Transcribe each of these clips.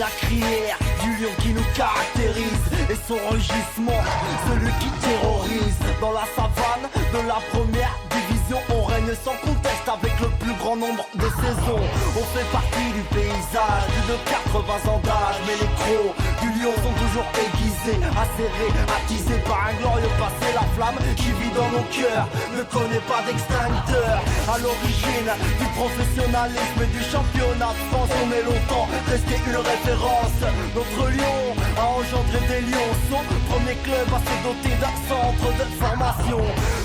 la crinière du lion qui nous caractérise. Et son rugissement, celui qui terrorise. Dans la savane de la première division, on règne sans conteste avec le plus grand nombre de saisons. On fait partie du paysage, plus de 80 ans d'âge. Mais les crocs du lion sont toujours aiguisés, acérés, attisés par un glorieux passé. La flamme qui vit dans nos cœurs ne connaît pas d'extincteur. À l'origine du professionnalisme et du championnat de France, on est longtemps resté une référence. Notre lion a engendré des lions. Son premier club à se doter d'un centre de formation.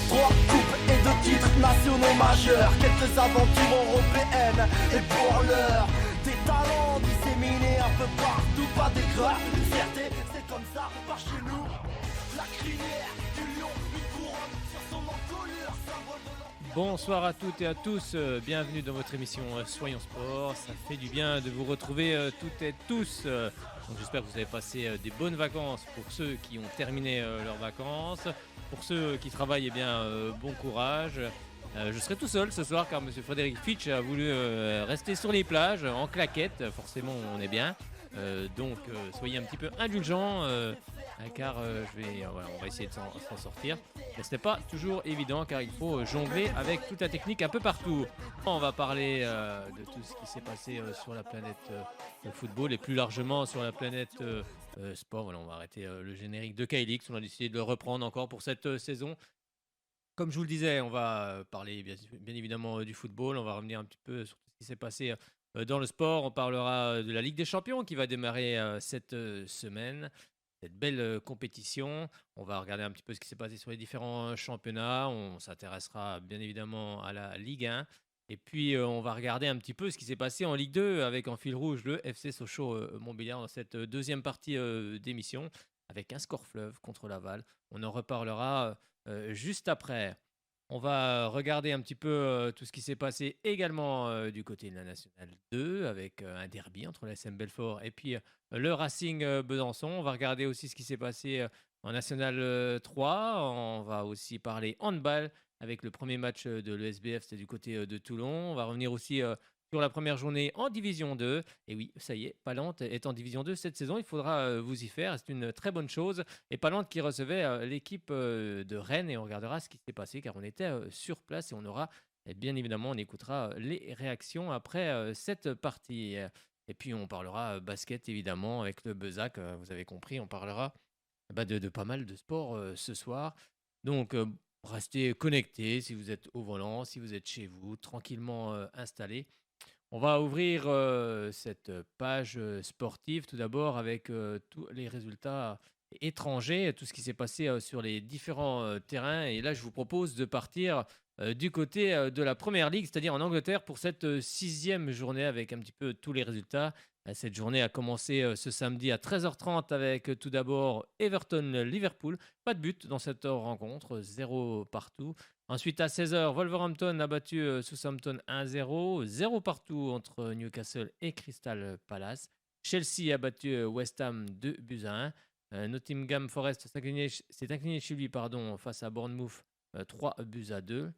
3 coupes et 2 titres nationaux majeurs. Quelques aventures européennes et pour l'heure des talents disséminés un peu partout. Pas d'écran, une fierté, c'est comme ça par chez nous. La crinière du lion, une couronne sur son encolure, symbole de l'empire. Bonsoir à toutes et à tous, bienvenue dans votre émission Soyons Sport. Ça fait du bien de vous retrouver toutes et tous. Donc j'espère que vous avez passé des bonnes vacances pour ceux qui ont terminé leurs vacances. Pour ceux qui travaillent, eh bien, bon courage. Je serai tout seul ce soir car monsieur Frédéric Fitch a voulu rester sur les plages en claquette. Forcément, on est bien. Donc soyez un petit peu indulgents car voilà, on va essayer de s'en sortir. Mais ce n'est pas toujours évident car il faut jongler avec toute la technique un peu partout. On va parler de tout ce qui s'est passé sur la planète football et plus largement sur la planète sport. Voilà, on va arrêter le générique de Kylix. On a décidé de le reprendre encore pour cette saison. Comme je vous le disais, on va parler bien évidemment du football. On va revenir un petit peu sur tout ce qui s'est passé dans le sport. On parlera de la Ligue des Champions qui va démarrer cette semaine. Cette belle compétition. On va regarder un petit peu ce qui s'est passé sur les différents championnats. On s'intéressera bien évidemment à la Ligue 1. Et puis, on va regarder un petit peu ce qui s'est passé en Ligue 2 avec en fil rouge le FC Sochaux Montbéliard dans cette deuxième partie d'émission avec un score fleuve contre Laval. On en reparlera juste après. On va regarder un petit peu tout ce qui s'est passé également du côté de la Nationale 2 avec un derby entre la SM Belfort et puis le Racing Besançon. On va regarder aussi ce qui s'est passé en Nationale 3. On va aussi parler handball avec le premier match de l'ESBF, c'était du côté de Toulon. On va revenir aussi sur la première journée en Division 2. Et oui, ça y est, Palante est en Division 2 cette saison. Il faudra vous y faire. C'est une très bonne chose. Et Palante qui recevait l'équipe de Rennes. Et on regardera ce qui s'est passé car on était sur place et on aura, bien évidemment, on écoutera les réactions après cette partie. Et puis on parlera basket évidemment avec le Bezac. Vous avez compris, on parlera de pas mal de sports ce soir. Donc restez connectés si vous êtes au volant, si vous êtes chez vous, tranquillement installés. On va ouvrir cette page sportive tout d'abord avec tous les résultats étrangers, tout ce qui s'est passé sur les différents terrains. Et là, je vous propose de partir du côté de la Première Ligue, c'est-à-dire en Angleterre, pour cette sixième journée avec un petit peu tous les résultats. Cette journée a commencé ce samedi à 13h30 avec tout d'abord Everton-Liverpool. Pas de but dans cette rencontre, 0 partout. Ensuite, à 16h, Wolverhampton a battu Southampton 1-0. 0 partout entre Newcastle et Crystal Palace. Chelsea a battu West Ham 2-1. Nottingham Forest s'est incliné chez lui face à Bournemouth 3-2.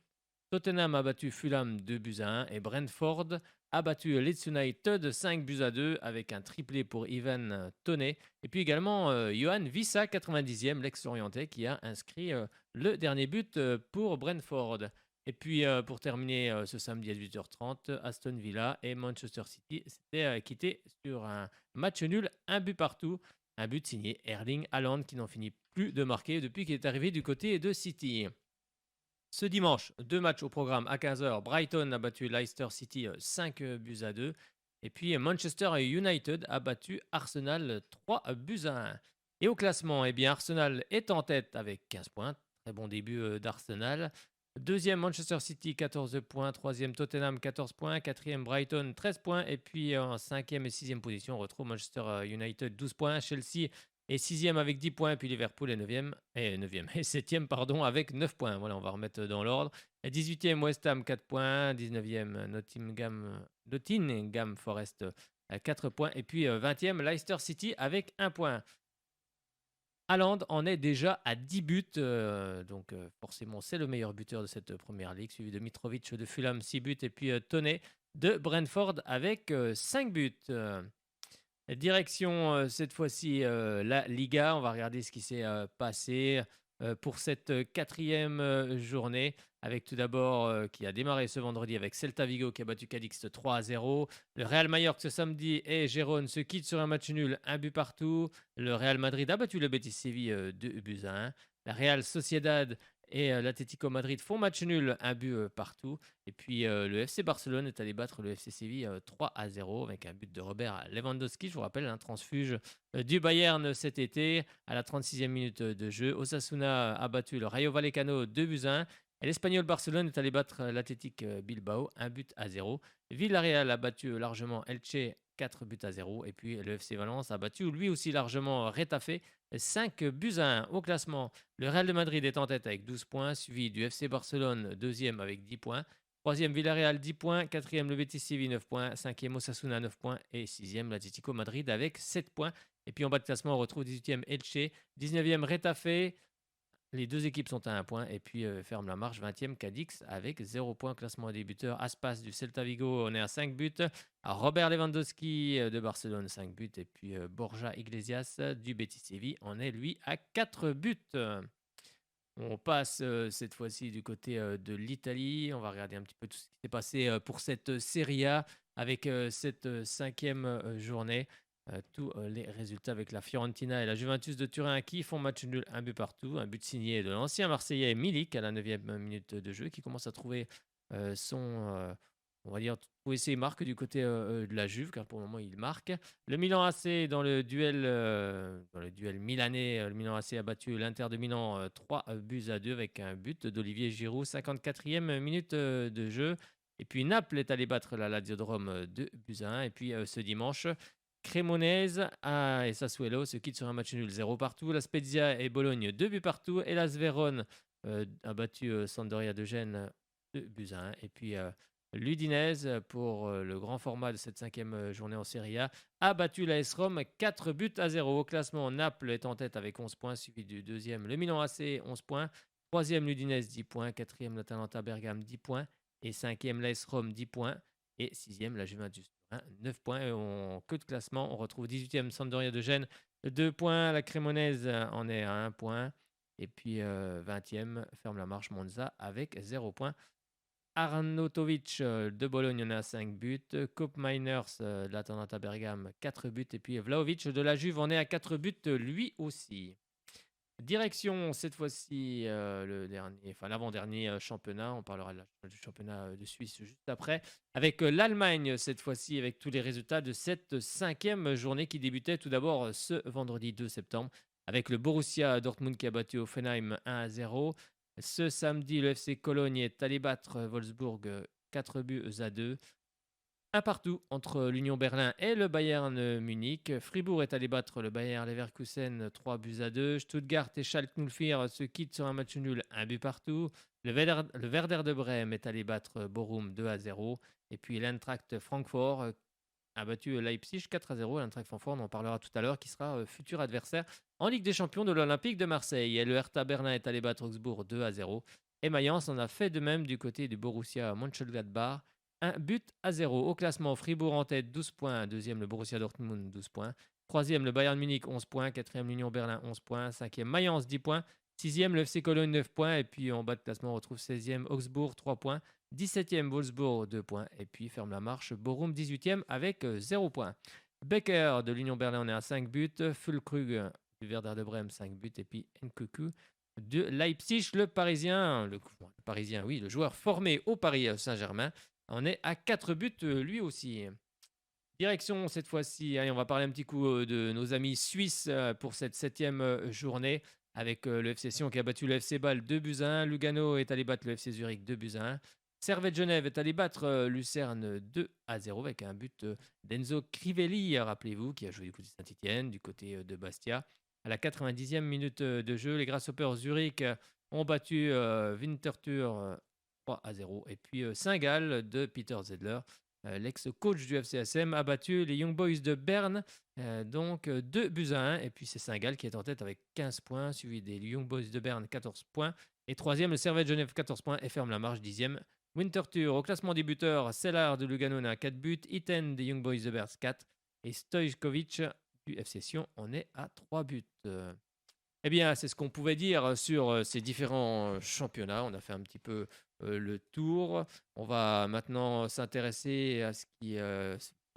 Tottenham a battu Fulham 2-1. Et Brentford a battu Leeds United 5-2 avec un triplé pour Ivan Toney. Et puis également Johan Wissa, 90e, l'ex-orientais, qui a inscrit le dernier but pour Brentford. Et puis pour terminer ce samedi à 18h30, Aston Villa et Manchester City s'étaient quittés sur un match nul, un but partout. Un but signé Erling Haaland qui n'en finit plus de marquer depuis qu'il est arrivé du côté de City. Ce dimanche, 2 matchs au programme à 15h. Brighton a battu Leicester City 5-2. Et puis Manchester United a battu Arsenal 3-1. Et au classement, eh bien, Arsenal est en tête avec 15 points. Très bon début d'Arsenal. Deuxième, Manchester City, 14 points. Troisième, Tottenham, 14 points. Quatrième, Brighton, 13 points. Et puis en cinquième et sixième position, on retrouve Manchester United, 12 points. Chelsea est sixième avec 10 points. Puis Liverpool est neuvième et septième avec 9 points. Voilà, on va remettre dans l'ordre. 18e, West Ham, 4 points. 19e, Nottingham Forest, 4 points. Et puis 20e, Leicester City avec 1 point. Haaland en est déjà à 10 buts, donc forcément c'est le meilleur buteur de cette première ligue, suivi de Mitrovic de Fulham, 6 buts, et puis Toney de Brentford avec 5 buts. Direction cette fois-ci la Liga. On va regarder ce qui s'est passé pour cette quatrième journée. Avec tout d'abord qui a démarré ce vendredi avec Celta Vigo qui a battu Cadix 3-0. Le Real Mallorca ce samedi et Gérone se quittent sur un match nul, un but partout. Le Real Madrid a battu le Betis Séville 2 buts à 1. La Real Sociedad et l'Atlético Madrid font match nul, un but partout. Et puis le FC Barcelone est allé battre le FC Séville 3-0 avec un but de Robert Lewandowski, je vous rappelle, un transfuge du Bayern cet été à la 36e minute de jeu. Osasuna a battu le Rayo Vallecano 2 buts à 1. Et l'Espagnol Barcelone est allé battre l'Athletic Bilbao 1 but à 0. Villarreal a battu largement Elche 4 buts à 0. Et puis le FC Valence a battu lui aussi largement Retafe 5 buts à 1 au classement. Le Real de Madrid est en tête avec 12 points, suivi du FC Barcelone, deuxième avec 10 points. Troisième, Villarreal, 10 points. Quatrième, le Betis Séville, 9 points. Cinquième, Osasuna, 9 points. Et sixième, l'Atlético Madrid avec 7 points. Et puis en bas de classement, on retrouve 18e, Elche. 19e, Retafe. Les deux équipes sont à 1 point. Et puis ferme la marche, 20e, Cadix avec 0 points. Classement des buteurs, Aspas du Celta Vigo, on est à 5 buts. Robert Lewandowski de Barcelone, 5 buts. Et puis Borja Iglesias du Betis Séville, on est lui à 4 buts. On passe cette fois-ci du côté de l'Italie. On va regarder un petit peu tout ce qui s'est passé pour cette Serie A avec cette cinquième journée. Tous les résultats avec la Fiorentina et la Juventus de Turin qui font match nul, un but partout. Un but signé de l'ancien Marseillais Milik à la 9e minute de jeu qui commence à trouver son, on va dire, trouver ses marques du côté de la Juve, car pour le moment il marque. Le Milan AC dans le duel milanais, le Milan AC a battu l'Inter de Milan 3 buts à 2 avec un but d'Olivier Giroud, 54e minute de jeu. Et puis Naples est allé battre la Lazio de Rome 2 buts à 1. Et puis ce dimanche, Cremonese et Sassuolo se quittent sur un match nul 0 partout. La Spezia et Bologne 2 buts partout. Et la Vérone a battu Sampdoria de Gênes 2 buts à 1. Et puis l'Udinese, pour le grand format de cette cinquième journée en Serie A battu l'AS Rome 4 buts à 0. Au classement, Naples est en tête avec 11 points, suivi du deuxième, le Milan AC, 11 points. Troisième, l'Udinese, 10 points. Quatrième, l'Atalanta Bergame, 10 points. Et cinquième, l'AS Rome, 10 points. Et sixième, la Juventus Turin, 9 points. Et en queue de classement, on retrouve 18e, Sampdoria de Gênes, 2 points. La Cremonese en est à 1 point. Et puis 20e, ferme la marche Monza avec 0 points. Arnautovic de Bologne, on est à 5 buts. Koop Miners de l'Atalanta Bergame, 4 buts. Et puis Vlahovic de la Juve, on est à 4 buts lui aussi. Direction cette fois-ci l'avant-dernier championnat. On parlera du championnat de Suisse juste après. Avec l'Allemagne cette fois-ci, avec tous les résultats de cette cinquième journée qui débutait tout d'abord ce vendredi 2 septembre. Avec le Borussia Dortmund qui a battu Hoffenheim 1-0. Ce samedi, le FC Cologne est allé battre Wolfsburg 4 buts à 2. Un partout entre l'Union Berlin et le Bayern Munich. Fribourg est allé battre le Bayer Leverkusen 3 buts à 2. Stuttgart et Schalke 04 se quittent sur un match nul, un but partout. Le Werder de Brême est allé battre Bochum 2 à 0. Et puis l'Eintracht Francfort a battu Leipzig 4 à 0. L'Eintracht Francfort, on en parlera tout à l'heure, qui sera futur adversaire en Ligue des Champions de l'Olympique de Marseille. Et le Hertha Berlin est allé battre Augsbourg 2 à 0. Et Mayence en a fait de même du côté du Borussia Mönchengladbach. 1 but à 0. Au classement, Fribourg en tête, 12 points. Deuxième, le Borussia Dortmund, 12 points. Troisième, le Bayern Munich, 11 points. Quatrième, l'Union Berlin, 11 points. Cinquième, Mayence, 10 points. Sixième, le FC Cologne, 9 points. Et puis en bas de classement, on retrouve 16e, Augsbourg, 3 points. 17e, Wolfsburg, 2 points. Et puis ferme la marche, Bochum, 18e, avec 0 points. Becker de l'Union Berlin, on est à 5 buts. Füllkrug du Werder de Brême, 5 buts. Et puis Nkunku de Leipzig, le Parisien, le joueur formé au Paris Saint-Germain, on est à 4 buts lui aussi. Direction cette fois-ci, allez, on va parler un petit coup de nos amis suisses pour cette 7e journée avec le FC Sion qui a battu le FC Bâle 2 buts à 1. Lugano est allé battre le FC Zurich 2 buts à 1. Servette Genève est allé battre Lucerne 2 à 0 avec un but d'Enzo Crivelli, rappelez-vous, qui a joué du côté de Saint-Etienne, du côté de Bastia. À la 90e minute de jeu, les Grasshoppers Zurich ont battu Winterthur 3 à 0. Et puis Saint-Gall de Peter Zedler, l'ex-coach du FCSM, a battu les Young Boys de Berne, donc 2 buts à 1. Et puis c'est Saint-Gall qui est en tête avec 15 points, suivi des Young Boys de Berne, 14 points. Et troisième, le Servette Genève, 14 points et ferme la marche, 10e. Winterthur, au classement des buteurs, Sellard de Lugano à 4 buts, Itten des Young Boys de Berne, 4. et Stojkovic du FC Sion en est à 3 buts. Eh bien, c'est ce qu'on pouvait dire sur ces différents championnats. On a fait un petit peu le tour. On va maintenant s'intéresser à ce qui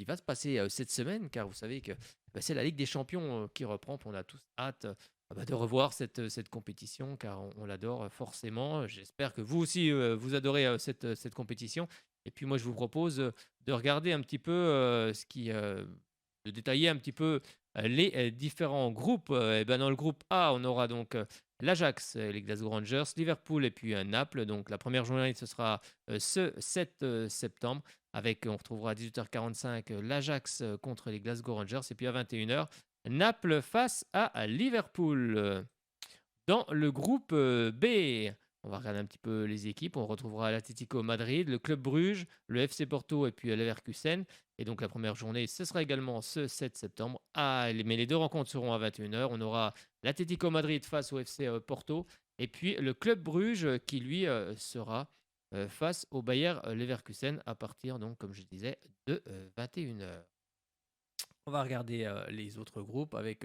va se passer cette semaine, car vous savez que c'est la Ligue des Champions qui reprend. On a tous hâte de revoir cette compétition, car on l'adore forcément. J'espère que vous aussi, vous adorez cette compétition. Et puis moi, je vous propose de regarder un petit peu de détailler un petit peu les différents groupes. Et ben dans le groupe A, on aura donc l'Ajax, les Glasgow Rangers, Liverpool et puis Naples. Donc la première journée, ce sera ce 7 septembre. On retrouvera à 18h45 l'Ajax contre les Glasgow Rangers. Et puis à 21h, Naples face à Liverpool. Dans le groupe B, on va regarder un petit peu les équipes. On retrouvera l'Atlético Madrid, le Club Bruges, le FC Porto et puis Leverkusen. Et donc la première journée, ce sera également ce 7 septembre. Mais les deux rencontres seront à 21h. On aura l'Atlético Madrid face au FC Porto. Et puis le Club Bruges qui, lui, sera face au Bayer Leverkusen à partir, donc, comme je disais, de 21h. On va regarder les autres groupes. Avec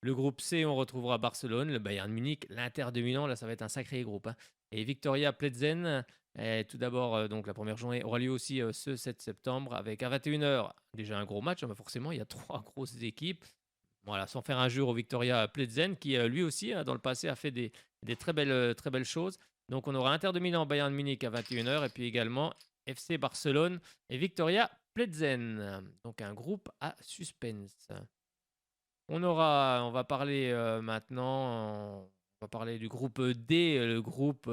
le groupe C, on retrouvera Barcelone, le Bayern Munich, l'Inter de Milan. Là, ça va être un sacré groupe. Et Victoria Plzen. Tout d'abord, donc la première journée aura lieu aussi ce 7 septembre avec à 21h déjà un gros match. Forcément, il y a 3 grosses équipes. Voilà, sans faire injure au Victoria Plzen qui lui aussi dans le passé a fait des très belles choses. Donc on aura Inter de Milan, Bayern Munich à 21h et puis également FC Barcelone et Victoria Plzen. Donc un groupe à suspense. On va parler maintenant. On va parler du groupe D, le groupe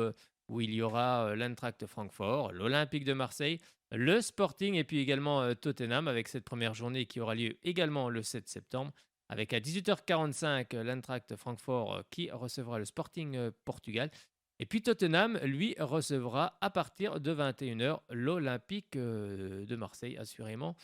où il y aura l'Eintracht Francfort, l'Olympique de Marseille, le Sporting et puis également Tottenham avec cette première journée qui aura lieu également le 7 septembre. Avec à 18h45 l'Eintracht Francfort qui recevra le Sporting Portugal. Et puis Tottenham, lui, recevra à partir de 21h l'Olympique de Marseille, assurément.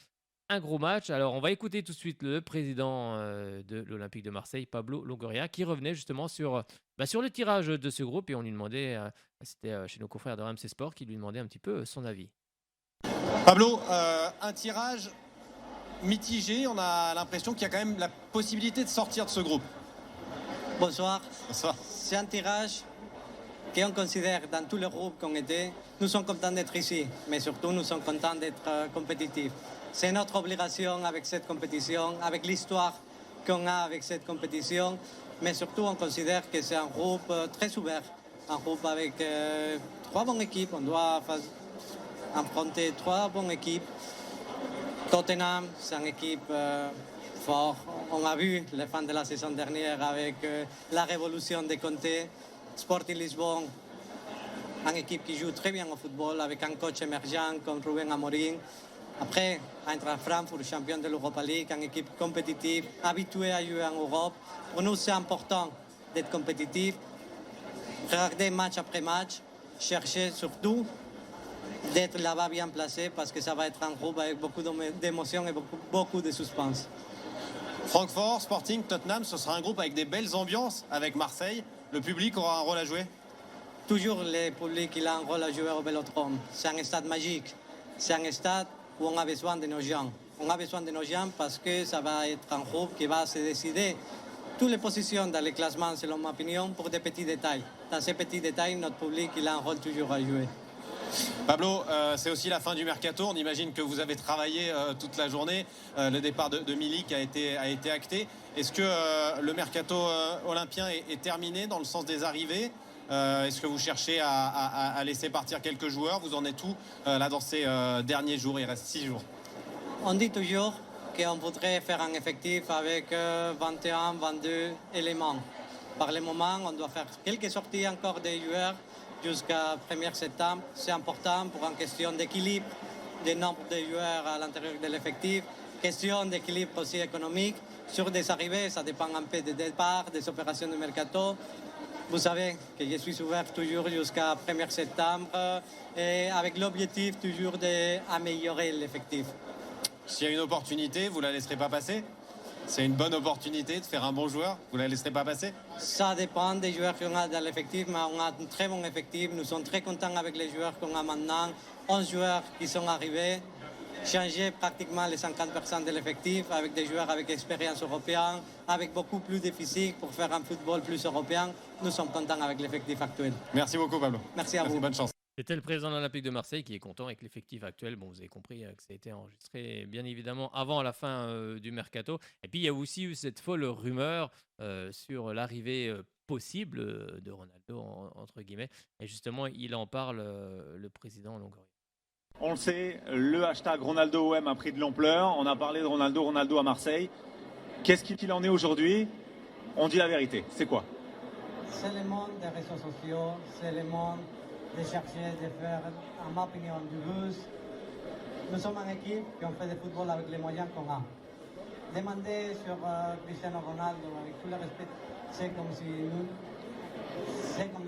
Un gros match. Alors, on va écouter tout de suite le président de l'Olympique de Marseille, Pablo Longoria, qui revenait justement sur le tirage de ce groupe. Et on lui demandait, c'était chez nos confrères de RMC Sport, qui lui demandait un petit peu son avis. Pablo, un tirage mitigé. On a l'impression qu'il y a quand même la possibilité de sortir de ce groupe. Bonsoir. Bonsoir. C'est un tirage qu'on considère dans tous les groupes qu'on était. Nous sommes contents d'être ici, mais surtout nous sommes contents d'être compétitifs. C'est notre obligation avec cette compétition, avec l'histoire qu'on a avec cette compétition, mais surtout on considère que c'est un groupe très ouvert, un groupe avec 3 bonnes équipes. On doit affronter 3 bonnes équipes. Tottenham, c'est une équipe forte. On a vu la fin de la saison dernière avec la révolution de Conte. Sporting Lisbonne, une équipe qui joue très bien au football avec un coach émergent comme Rubén Amorim. Après, Eintracht Francfort, champion de l'Europa League, une équipe compétitive, habituée à jouer en Europe. Pour nous, c'est important d'être compétitif, regarder match après match, chercher surtout d'être là-bas bien placé parce que ça va être un groupe avec beaucoup d'émotions et beaucoup de suspense. Francfort, Sporting, Tottenham, ce sera un groupe avec des belles ambiances avec Marseille. Le public aura un rôle à jouer. Toujours le public il a un rôle à jouer au Vélodrome. C'est un stade magique. C'est un stade où on a besoin de nos gens. On a besoin de nos gens parce que ça va être un groupe qui va se décider toutes les positions dans les classements, selon ma opinion, pour des petits détails. Dans ces petits détails, notre public il a un rôle toujours à jouer. Pablo, c'est aussi la fin du mercato. On imagine que vous avez travaillé toute la journée. Le départ de Milik a été acté. Est-ce que le mercato olympien est terminé dans le sens des arrivées? Est-ce que vous cherchez à laisser partir quelques joueurs? Vous en êtes où là dans ces derniers jours? Il reste 6 jours. On dit toujours qu'on voudrait faire un effectif avec 21, 22 éléments. Par le moment, on doit faire quelques sorties encore des joueurs jusqu'à 1er septembre. C'est important pour une question d'équilibre du nombre de joueurs à l'intérieur de l'effectif, question d'équilibre aussi économique. Sur des arrivées, ça dépend un peu des départs, des opérations de mercato. Vous savez que je suis ouvert toujours jusqu'à 1er septembre et avec l'objectif toujours d'améliorer l'effectif. S'il y a une opportunité, vous ne la laisserez pas passer? C'est une bonne opportunité de faire un bon joueur, vous ne la laisserez pas passer? Ça dépend des joueurs qu'on a dans l'effectif, mais on a un très bon effectif. Nous sommes très contents avec les joueurs qu'on a maintenant. 11 joueurs qui sont arrivés. changer pratiquement les 50% de l'effectif avec des joueurs avec expérience européenne, avec beaucoup plus de physique pour faire un football plus européen. Nous sommes contents avec l'effectif actuel. Merci beaucoup, Pablo. Merci à vous. Bonne chance. C'était le président de l'Olympique de Marseille qui est content avec l'effectif actuel. Bon, vous avez compris que ça a été enregistré bien évidemment avant la fin du mercato. Et puis il y a aussi eu cette folle rumeur sur l'arrivée possible de Ronaldo, entre guillemets. Et justement, il en parle, le président longorien. On le sait, le hashtag RonaldoOM a pris de l'ampleur. On a parlé de Ronaldo à Marseille. Qu'est-ce qu'il en est aujourd'hui? On dit la vérité. C'est quoi? C'est le monde des réseaux sociaux, c'est le monde de chercher, de faire, en ma opinion, du buzz. Nous sommes une équipe qui on fait du football avec les moyens qu'on a. Demander sur Cristiano Ronaldo, avec tout le respect, c'est comme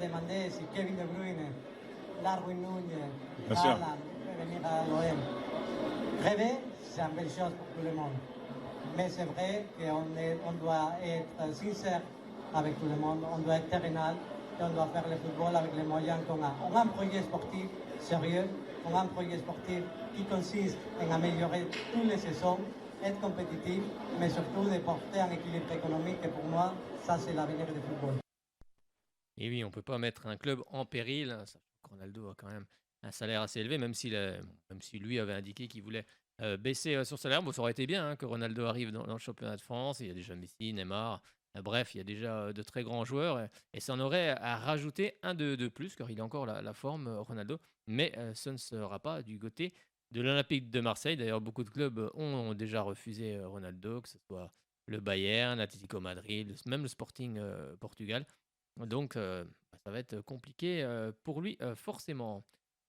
demander si Kevin De Bruyne, Darwin Núñez, Haaland peut venir à l'OM. Rêver, c'est une belle chose pour tout le monde. Mais c'est vrai qu'on doit être sincère avec tout le monde, on doit être terrenal et on doit faire le football avec les moyens qu'on a. On a un projet sportif sérieux, on a un projet sportif qui consiste en améliorer toutes les saisons, être compétitif, mais surtout de porter un équilibre économique et pour moi, ça c'est l'avenir du football. Et oui, on ne peut pas mettre un club en péril. Ronaldo a quand même un salaire assez élevé, même si lui avait indiqué qu'il voulait baisser son salaire. Bon, ça aurait été bien que Ronaldo arrive dans le championnat de France. Il y a déjà Messi, Neymar. Bref, il y a déjà de très grands joueurs et ça en aurait à rajouter un de plus, car il a encore la forme, Ronaldo. Mais ce ne sera pas du côté de l'Olympique de Marseille. D'ailleurs, beaucoup de clubs ont déjà refusé Ronaldo, que ce soit le Bayern, l'Atlético Madrid, même le Sporting Portugal. Donc, ça va être compliqué pour lui, forcément.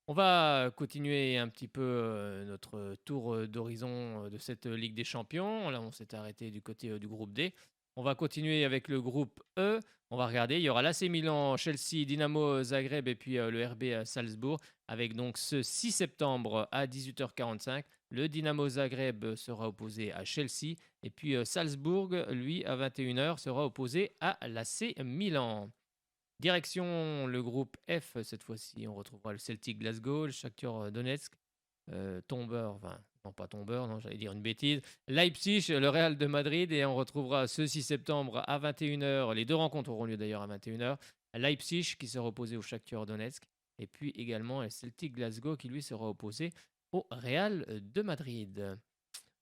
On va continuer un petit peu notre tour d'horizon de cette Ligue des Champions. Là, on s'est arrêté du côté du groupe D. On va continuer avec le groupe E. On va regarder. Il y aura l'AC Milan, Chelsea, Dynamo Zagreb et puis le RB Salzbourg. Avec donc ce 6 septembre à 18h45. Le Dynamo Zagreb sera opposé à Chelsea. Et puis Salzbourg, lui, à 21h, sera opposé à l'AC Milan. Direction le groupe F. Cette fois-ci, on retrouvera le Celtic Glasgow, le Shakhtar Donetsk, j'allais dire une bêtise. Leipzig, le Real de Madrid, et on retrouvera ce 6 septembre à 21h. Les deux rencontres auront lieu d'ailleurs à 21h. Leipzig qui sera opposé au Shakhtar Donetsk, et puis également le Celtic Glasgow qui lui sera opposé au Real de Madrid.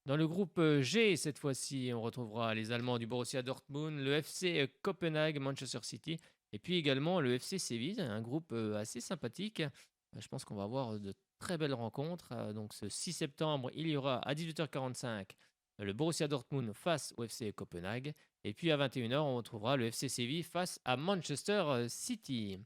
Dans le groupe G, cette fois-ci, on retrouvera les Allemands du Borussia Dortmund, le FC Copenhague, Manchester City, et puis également le FC Séville, un groupe assez sympathique. Je pense qu'on va avoir de très belles rencontres. Donc ce 6 septembre, il y aura à 18h45 le Borussia Dortmund face au FC Copenhague. Et puis à 21h, on retrouvera le FC Séville face à Manchester City.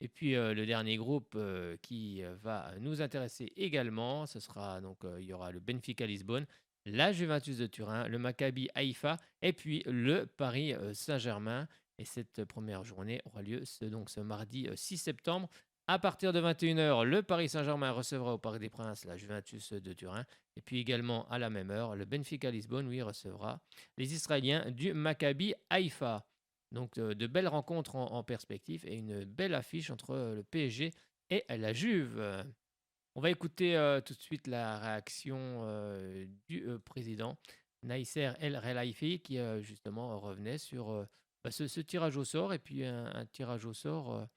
Et puis le dernier groupe qui va nous intéresser également, ce sera donc il y aura le Benfica Lisbonne, la Juventus de Turin, le Maccabi Haïfa et puis le Paris Saint-Germain. Et cette première journée aura lieu ce mardi 6 septembre. À partir de 21h, le Paris Saint-Germain recevra au Parc des Princes la Juventus de Turin. Et puis également à la même heure, le Benfica Lisbonne, lui, recevra les Israéliens du Maccabi Haïfa. Donc de belles rencontres en perspective et une belle affiche entre le PSG et la Juve. On va écouter tout de suite la réaction du président Nasser El Khelaifi qui justement revenait sur ce tirage au sort et puis un tirage au sort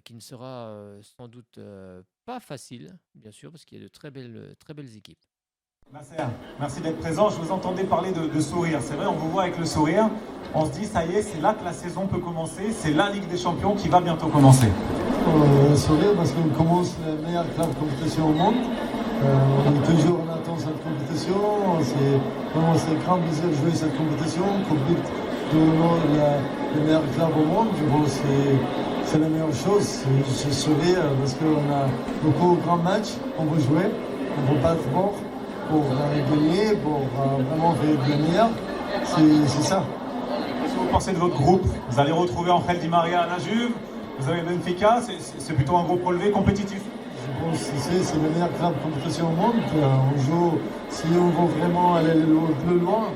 qui ne sera sans doute pas facile, bien sûr, parce qu'il y a de très belles équipes. Merci d'être présent. Je vous entendais parler de sourire. C'est vrai, on vous voit avec le sourire. On se dit, ça y est, c'est là que la saison peut commencer. C'est la Ligue des Champions qui va bientôt commencer. Sourire parce qu'on commence le meilleur club de compétition au monde. On est toujours en attente de cette compétition. C'est vraiment un grand plaisir de jouer cette compétition. Le meilleur club au monde. Je pense que c'est la meilleure chose. C'est sourire parce qu'on a beaucoup de grands matchs. On veut jouer, on veut battre fort pour gagner, pour vraiment faire de meilleur. C'est ça. Qu'est-ce que vous pensez de votre groupe? Vous allez retrouver Angel Di Maria à la Juve. Vous avez Benfica. C'est plutôt un groupe relevé, compétitif. Je pense que c'est le meilleur club de compétition au monde. On joue, si on veut vraiment aller plus loin,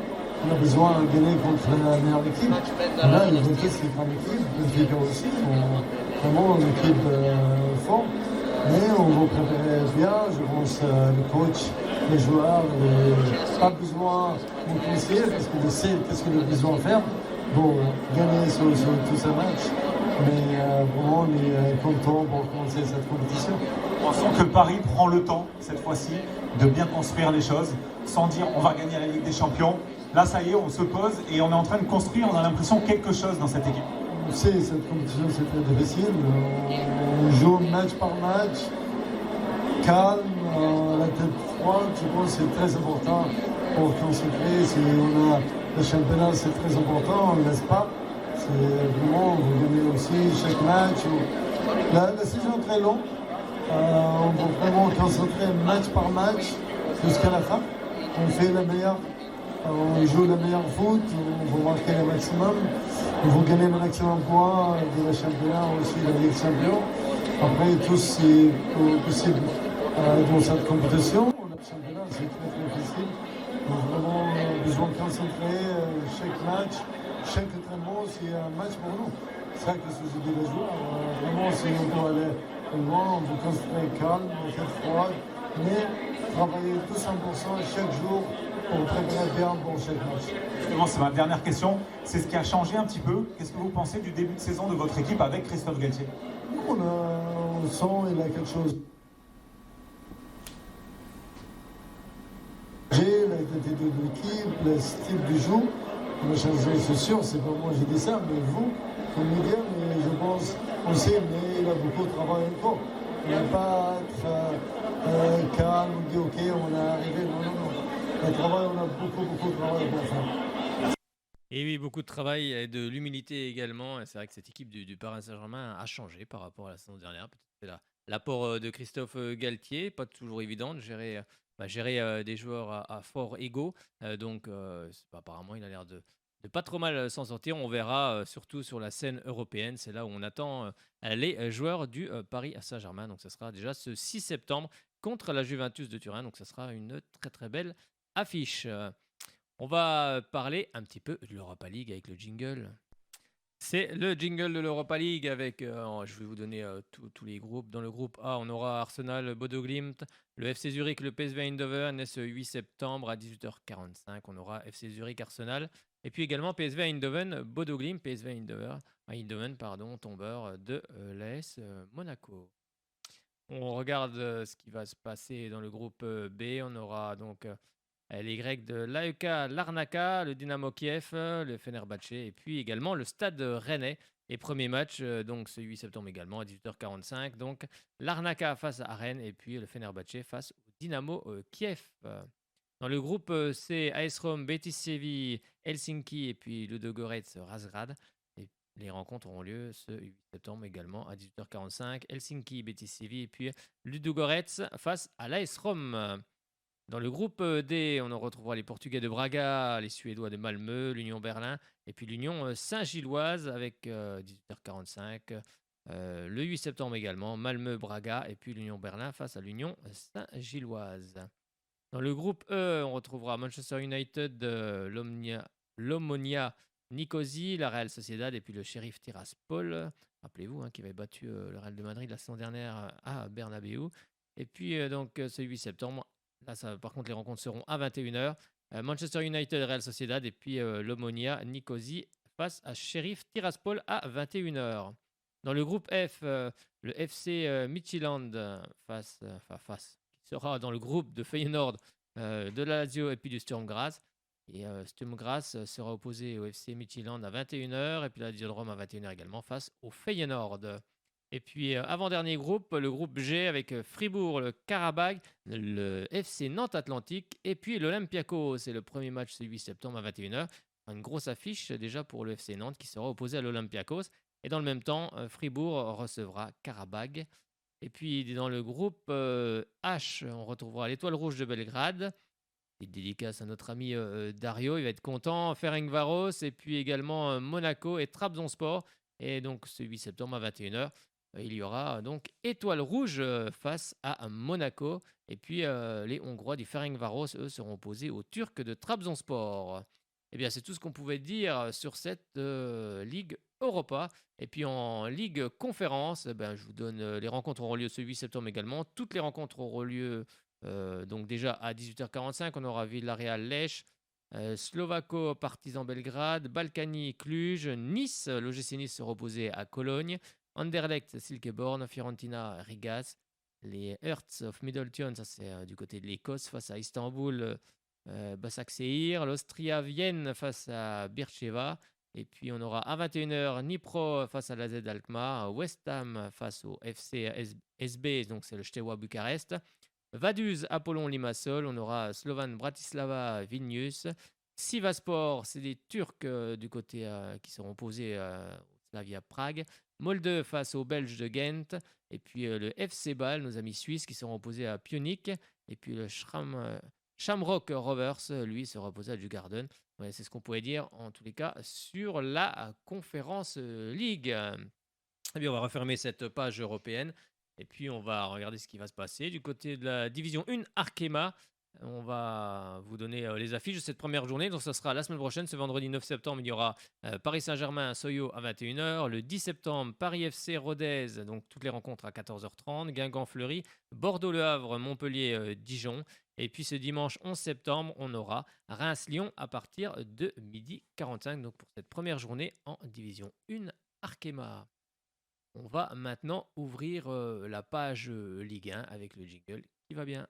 on a besoin de gagner contre la meilleure équipe. Là, Juventus, c'est une grande équipe. Benfica aussi, sont vraiment une équipe forte. Mais on va préparer bien, je pense, le coach, les joueurs, pas besoin de mon conseiller parce que je sais qu'est-ce qu'il a besoin de faire pour gagner sur tous ces matchs. Mais vraiment, on est content pour commencer cette compétition. On sent que Paris prend le temps, cette fois-ci, de bien construire les choses, sans dire on va gagner la Ligue des Champions. Là, ça y est, on se pose et on est en train de construire, on a l'impression, quelque chose dans cette équipe. On sait, cette compétition, c'est très difficile. On joue match par match, calme, la tête froide. Je pense que c'est très important pour concentrer. Si on a le championnat, c'est très important, on ne laisse pas. C'est vraiment, vous gagnez aussi chaque match. La saison est très longue. On va vraiment concentrer match par match jusqu'à la fin. On fait le meilleur. On joue le meilleur foot, on va marquer le maximum, on va gagner le maximum de points de la championnat, aussi de la Ligue des Champions. Après, tout c'est possible dans cette compétition. Le championnat, c'est très difficile. On a vraiment besoin de concentrer chaque match, chaque entraînement, c'est un match pour nous. C'est ça que je dis les joueurs. Vraiment, si on peut aller loin, on veut concentrer calme, on fait froid, mais travailler tout 100% chaque jour pour préparer bien pour chaque match. Justement, c'est ma dernière question. C'est ce qui a changé un petit peu. Qu'est-ce que vous pensez du début de saison de votre équipe avec Christophe Galtier? On sent qu'il a quelque chose. J'ai la tête de l'équipe, le style du jeu. Moi, c'est sûr, c'est pas moi qui dis ça, mais vous, comme média, mais je pense, on sait, mais il a beaucoup de travail encore. On ne va pas être calme, on dit ok, on est arrivé. Non. Le travail, on a beaucoup de travail pour faire. Et oui, beaucoup de travail et de l'humilité également. Et c'est vrai que cette équipe du Paris Saint-Germain a changé par rapport à la saison dernière. Peut-être que c'est l'apport de Christophe Galtier, pas toujours évident de gérer, des joueurs à fort ego. Apparemment, il a l'air de pas trop mal s'en sortir. On verra surtout sur la scène européenne. C'est là où on attend les joueurs du Paris Saint-Germain. Donc, ce sera déjà ce 6 septembre contre la Juventus de Turin. Donc, ce sera une très très belle affiche. On va parler un petit peu de l'Europa League avec le jingle. C'est le jingle de l'Europa League avec, je vais vous donner tous les groupes. Dans le groupe A, on aura Arsenal, Bodo Glimt, le FC Zurich, le PSV Eindhoven. Et ce 8 septembre à 18h45, on aura FC Zurich, Arsenal. Et puis également PSV Eindhoven, Bodo Glimt, PSV Eindhoven, tombeur de l'AS Monaco. On regarde ce qui va se passer dans le groupe B. On aura donc les Grecs de l'AEK Larnaca, le Dynamo Kiev, le Fenerbahçe et puis également le Stade Rennais. Et premier match, donc ce 8 septembre également à 18h45. Donc Larnaca face à Rennes et puis le Fenerbahçe face au Dynamo Kiev. Dans le groupe C, AS Rome, Betis Séville, Helsinki et puis Ludogorets Razgrad. Et les rencontres auront lieu ce 8 septembre également à 18h45. Helsinki, Betis Séville et puis Ludogorets face à l'AS Rome. Dans le groupe D, on en retrouvera les Portugais de Braga, les Suédois de Malmö, l'Union Berlin et puis l'Union Saint-Gilloise avec 18h45. Le 8 septembre également, Malmö-Braga et puis l'Union Berlin face à l'Union Saint-Gilloise. Dans le groupe E, on retrouvera Manchester United, l'Omonia Nicosie, la Real Sociedad et puis le Sheriff Tiraspol. Rappelez-vous qui avait battu le Real de Madrid la saison dernière à Bernabéu. Et puis ce 8 septembre, là par contre les rencontres seront à 21h. Manchester United, Real Sociedad et puis l'Omonia Nicosie face à Sheriff Tiraspol à 21h. Dans le groupe F, le FC Midtjylland qui sera dans le groupe de Feyenoord, de la Lazio et puis du Sturm Graz. Et Sturm Graz sera opposé au FC Midtjylland à 21h et puis la Lazio de Rome à 21h également face au Feyenoord. Et puis avant-dernier groupe, le groupe G avec Fribourg, le Karabakh, le FC Nantes Atlantique et puis l'Olympiakos. C'est le premier match ce 8 septembre à 21h. Une grosse affiche déjà pour le FC Nantes qui sera opposé à l'Olympiakos. Et dans le même temps, Fribourg recevra Karabakh. Et puis dans le groupe H, on retrouvera l'Étoile Rouge de Belgrade. Petite dédicace à notre ami Dario, il va être content. Ferencváros et puis également Monaco et Trabzonspor. Et donc ce 8 septembre à 21h, il y aura donc Étoile Rouge face à Monaco. Et puis les Hongrois du Ferencváros, eux, seront opposés aux Turcs de Trabzonspor. Eh bien, c'est tout ce qu'on pouvait dire sur cette Ligue Europa. Et puis en Ligue Conférence, je vous donne les rencontres auront lieu ce 8 septembre également. Toutes les rencontres auront lieu donc déjà à 18h45. On aura Villarreal-Lech, Slovako Partizan Belgrade, Balkany Cluj, Nice, l'OGC Nice se reposait à Cologne, Anderlecht Silkeborn, Fiorentina Rigas, les Hearts of Middleton, ça c'est du côté de l'Écosse face à Istanbul, Başakşehir, l'Austria Vienne face à Bircheva, et puis on aura à 21h Dnipro face à l'AZ Alkmaar, West Ham face au FC SB, donc c'est le Steaua Bucarest, Vaduz Apollon Limassol, on aura Slovan Bratislava Vilnius, Sivasspor, c'est des Turcs du côté qui seront opposés au Slavia Prague, Molde face aux Belges de Ghent, et puis le FC Bâle, nos amis suisses qui seront opposés à Pionik, et puis le Shamrock Rovers, lui, sera opposé à Djurgården. Ouais, c'est ce qu'on pouvait dire en tous les cas sur la Conférence League. Eh bien, on va refermer cette page européenne et puis on va regarder ce qui va se passer. Du côté de la Division 1 Arkema, on va vous donner les affiches de cette première journée. Donc, ça sera la semaine prochaine, ce vendredi 9 septembre. Il y aura Paris Saint-Germain, Soyo à 21h. Le 10 septembre, Paris FC, Rodez. Donc, toutes les rencontres à 14h30. Guingamp, Fleury, Bordeaux, Le Havre, Montpellier, Dijon. Et puis, ce dimanche 11 septembre, on aura Reims-Lyon à partir de 12h45. Donc, pour cette première journée en Division 1 Arkema. On va maintenant ouvrir la page Ligue 1 avec le jingle qui va bien.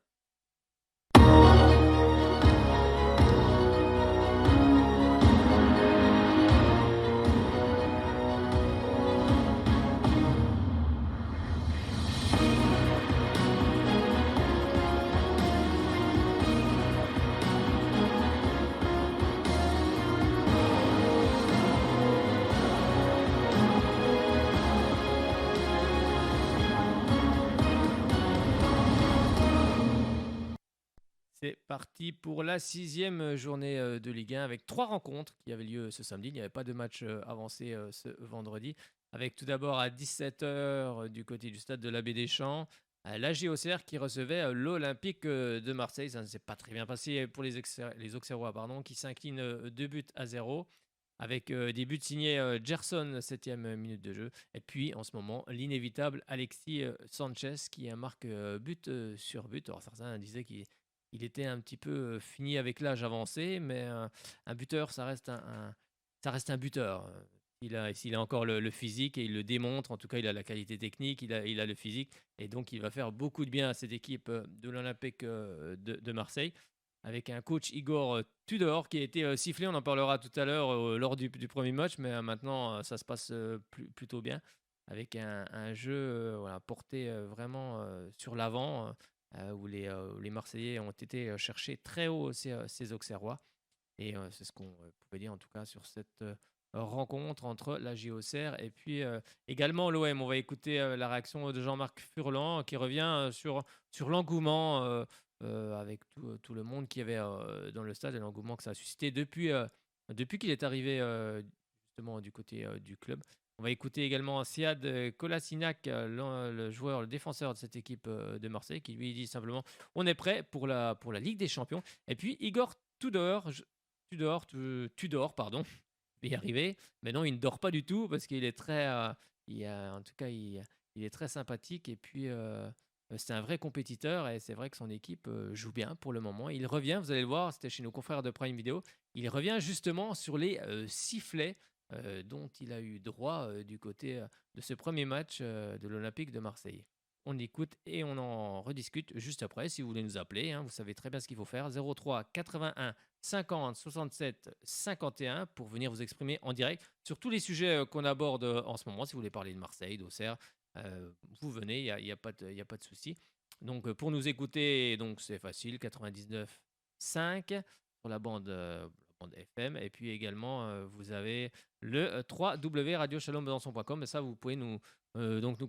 C'est parti pour la 6e journée de Ligue 1 avec 3 rencontres qui avaient lieu ce samedi. Il n'y avait pas de match avancé ce vendredi. Avec tout d'abord à 17h du côté du stade de l'Abbé Deschamps, l'AG Auxerre qui recevait l'Olympique de Marseille. Ça ne s'est pas très bien passé pour les Auxerrois qui s'inclinent 2-0 avec des buts signés Gerson, 7e minute de jeu. Et puis en ce moment, l'inévitable Alexis Sanchez qui marque but sur but. Alors certains disaient qu'il était un petit peu fini avec l'âge avancé, mais un buteur, ça reste un buteur. Il a encore le physique et il le démontre. En tout cas, il a la qualité technique, il a le physique. Et donc, il va faire beaucoup de bien à cette équipe de l'Olympique de Marseille. Avec un coach Igor Tudor qui a été sifflé. On en parlera tout à l'heure lors du premier match. Mais maintenant, ça se passe plutôt bien. Avec un jeu porté vraiment sur l'avant. Où les Marseillais ont été cherchés très haut ces Auxerrois. Et c'est ce qu'on pouvait dire en tout cas sur cette rencontre entre l'AG Auxerre et puis également l'OM. On va écouter la réaction de Jean-Marc Furlan qui revient sur l'engouement avec tout le monde qui avait dans le stade et l'engouement que ça a suscité depuis qu'il est arrivé justement du côté du club. On va écouter également Siad Kolasinac, le défenseur de cette équipe de Marseille, qui lui dit simplement « On est prêt pour la Ligue des Champions ». Et puis Igor Tudor, je vais y arriver. Mais non, il ne dort pas du tout parce qu'il est très, il est très sympathique et puis c'est un vrai compétiteur et c'est vrai que son équipe joue bien pour le moment. Il revient, vous allez le voir, c'était chez nos confrères de Prime Video, il revient justement sur les sifflets dont il a eu droit du côté de ce premier match de l'Olympique de Marseille. On écoute et on en rediscute juste après. Si vous voulez nous appeler, vous savez très bien ce qu'il faut faire. 03 81 50 67 51 pour venir vous exprimer en direct sur tous les sujets qu'on aborde en ce moment. Si vous voulez parler de Marseille, d'Auxerre, vous venez, il n'y a pas de souci. Donc pour nous écouter, donc c'est facile, 99.5 sur la bande FM, et puis également vous avez le www.radiochalombesançon.com, et ça vous pouvez nous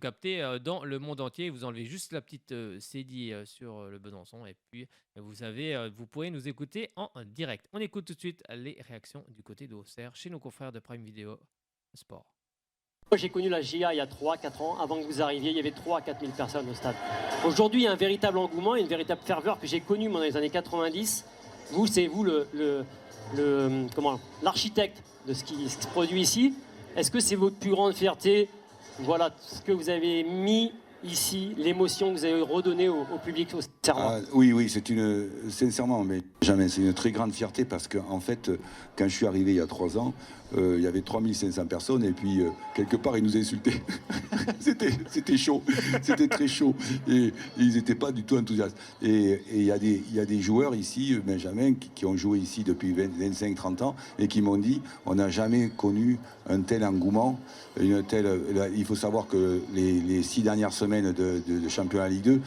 capter dans le monde entier. Vous enlevez juste la petite CD sur le Besançon et puis vous pouvez nous écouter en direct. On écoute tout de suite les réactions du côté d'Auxerre chez nos confrères de Prime Video Sport. J'ai connu la GIA il y a 3-4 ans. Avant que vous arriviez, il y avait 3 à 4 000 personnes au stade. Aujourd'hui, il y a un véritable engouement, une véritable ferveur que j'ai connue dans les années 90. Vous, c'est vous l'architecte de ce qui se produit ici. Est-ce que c'est votre plus grande fierté? Voilà, ce que vous avez mis ici, l'émotion que vous avez redonnée au public au serment. Oui, sincèrement, mais jamais, c'est une très grande fierté parce qu'en fait, quand je suis arrivé il y a 3 ans, il y avait 3500 personnes et puis quelque part ils nous insultaient. C'était chaud, c'était très chaud et ils n'étaient pas du tout enthousiastes. Et il y a des joueurs ici, Benjamin, qui ont joué ici depuis 25-30 ans et qui m'ont dit on n'a jamais connu un tel engouement, il faut savoir que les 6 dernières semaines de championnat Ligue 2,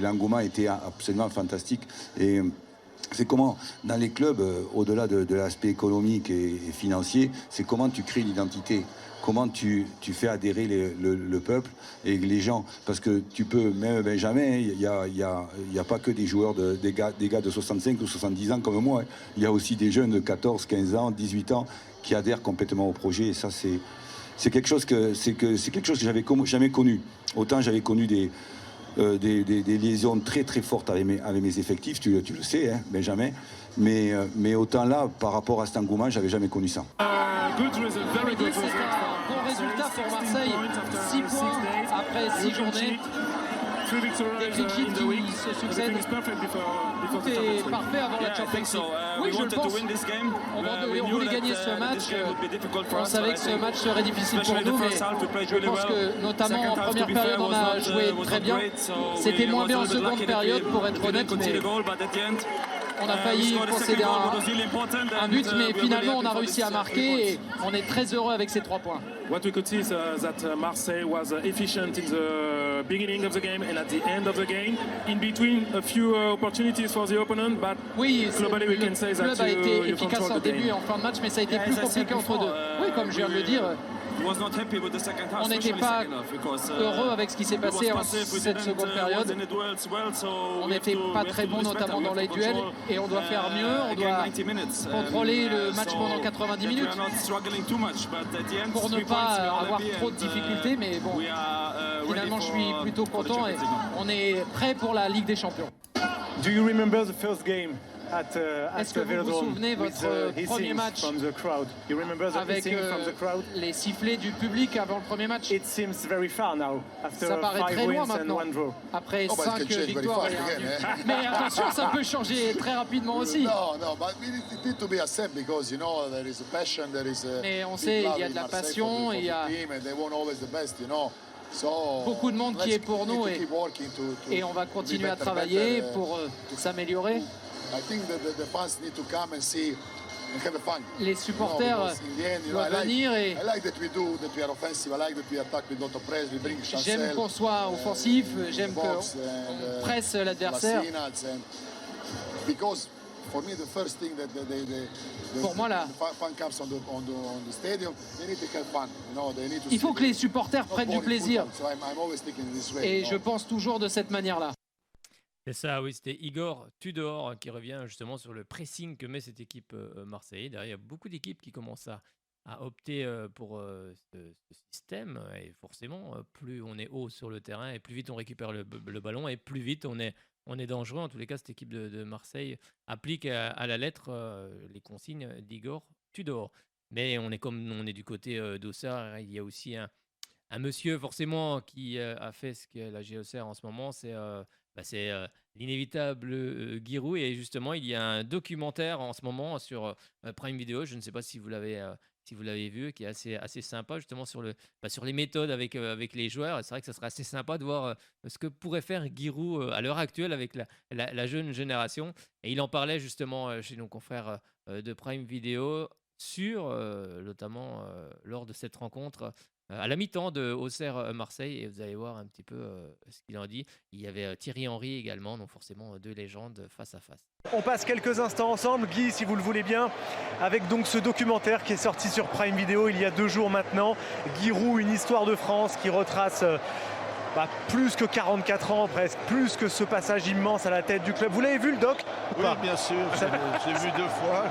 l'engouement était absolument fantastique. Et c'est comment, dans les clubs, au-delà de l'aspect économique et financier, c'est comment tu crées l'identité, comment tu fais adhérer le peuple et les gens. Parce que tu peux, même Benjamin, il n'y a pas que des joueurs, des gars de 65 ou 70 ans comme moi. Il y a aussi des jeunes de 14, 15 ans, 18 ans qui adhèrent complètement au projet. Et ça, c'est quelque chose que j'avais jamais connu. Autant j'avais connu des liaisons très très fortes avec mes effectifs, tu le sais, hein, Benjamin. Mais autant là, par rapport à cet engouement, j'avais jamais connu ça. C'est un bon résultat pour Marseille. 6 points après 6 journées. Des équipes qui se succèdent. Tout est parfait avant la Champions League. Oui, je le pense. On voulait gagner ce match. On savait que ce match serait difficile pour nous, mais je pense que notamment en première période, on a joué très bien. C'était moins bien en seconde période, pour être honnête, mais on a failli concéder un but, mais finalement on a réussi à marquer et on est très heureux avec ces 3 points. What we could see is that Marseille was efficient in the beginning of the game and at the end of the game. In between, a few opportunities for the opponent, but globally we can say that le club a été efficace en début et en fin de match, mais ça a été plus compliqué entre deux. Oui, comme je viens de le dire. On n'était pas heureux avec ce qui s'est passé en cette seconde période. On n'était pas très bon, notamment dans les duels, et on doit faire mieux. On doit contrôler le match pendant 90 minutes pour ne pas avoir trop de difficultés. Mais bon, finalement, je suis plutôt content et on est prêt pour la Ligue des Champions. Do you remember the first game? Est-ce que vous vous souvenez votre premier match avec les sifflets du public avant le premier match? Ça paraît très loin maintenant, après 5 victoires et 1 nul. Mais attention, ça peut changer très rapidement aussi. Mais on sait, il y a de la passion, il y a beaucoup de monde qui est pour nous et on va continuer à travailler pour s'améliorer. Les supporters doivent venir et j'aime qu'on soit offensif, j'aime qu'on presse l'adversaire. Pour moi, là, il faut que les supporters prennent du plaisir. Et je pense toujours de cette manière-là. C'est ça, oui, c'était Igor Tudor qui revient justement sur le pressing que met cette équipe marseillaise. Derrière, il y a beaucoup d'équipes qui commencent à opter pour ce système. Et forcément, plus on est haut sur le terrain et plus vite on récupère le ballon et plus vite on est dangereux. En tous les cas, cette équipe de Marseille applique à la lettre les consignes d'Igor Tudor. Mais on est du côté d'Auxerre. Il y a aussi un monsieur forcément qui a fait ce qu'est la GOCR en ce moment, c'est l'inévitable Giroud. Et justement, il y a un documentaire en ce moment sur Prime Video, je ne sais pas si vous l'avez vu, qui est assez sympa justement sur les méthodes avec les joueurs. Et c'est vrai que ça serait assez sympa de voir ce que pourrait faire Giroud à l'heure actuelle avec la jeune génération. Et il en parlait justement chez nos confrères de Prime Video notamment lors de cette rencontre à la mi-temps de Auxerre-Marseille, et vous allez voir un petit peu ce qu'il en dit. Il y avait Thierry Henry également, donc forcément 2 légendes face à face. On passe quelques instants ensemble, Guy, si vous le voulez bien, avec donc ce documentaire qui est sorti sur Prime Video il y a 2 jours maintenant. Giroud, une histoire de France qui retrace plus que 44 ans presque, plus que ce passage immense à la tête du club. Vous l'avez vu le doc? Oui, bien sûr, j'ai vu 2 fois.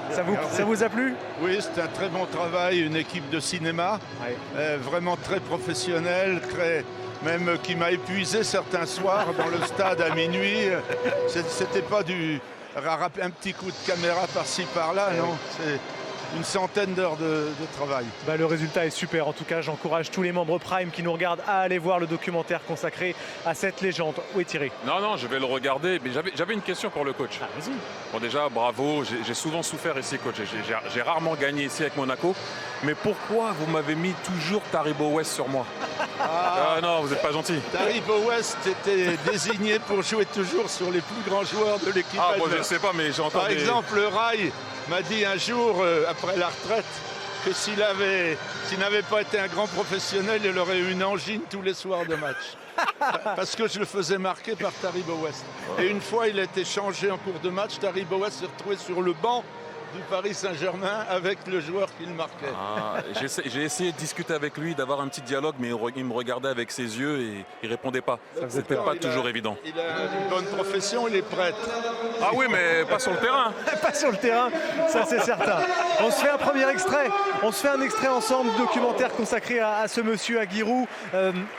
Ça vous a plu? Oui, c'était un très bon travail, une équipe de cinéma, vraiment très professionnelle, qui m'a épuisé certains soirs dans le stade à minuit. C'était pas du un petit coup de caméra par-ci par-là, non, c'est une centaine d'heures de travail. Le résultat est super. En tout cas, j'encourage tous les membres Prime qui nous regardent à aller voir le documentaire consacré à cette légende. Où est Thierry? Non, je vais le regarder. Mais j'avais une question pour le coach. Vas-y. Bon, déjà, bravo. J'ai souvent souffert ici, coach. J'ai rarement gagné ici avec Monaco. Mais pourquoi vous m'avez mis toujours Taribo West sur moi? Non, vous n'êtes pas gentil. Taribo West était désigné pour jouer toujours sur les plus grands joueurs de l'équipe. Je ne sais pas, mais j'entends Par exemple, Rai m'a dit un jour, après la retraite, que s'il n'avait pas été un grand professionnel, il aurait eu une angine tous les soirs de match. Parce que je le faisais marquer par Taribo West. Et une fois, il a été changé en cours de match. Taribo West s'est retrouvé sur le banc du Paris Saint-Germain avec le joueur qu'il marquait. J'ai essayé de discuter avec lui, d'avoir un petit dialogue, mais il me regardait avec ses yeux et il répondait pas. C'était pas toujours évident. Il a une bonne profession, il est prêtre. Ah oui, mais pas sur le terrain. Pas sur le terrain, ça c'est certain. On se fait un premier extrait. On se fait un extrait ensemble, documentaire consacré à ce monsieur, à Giroud.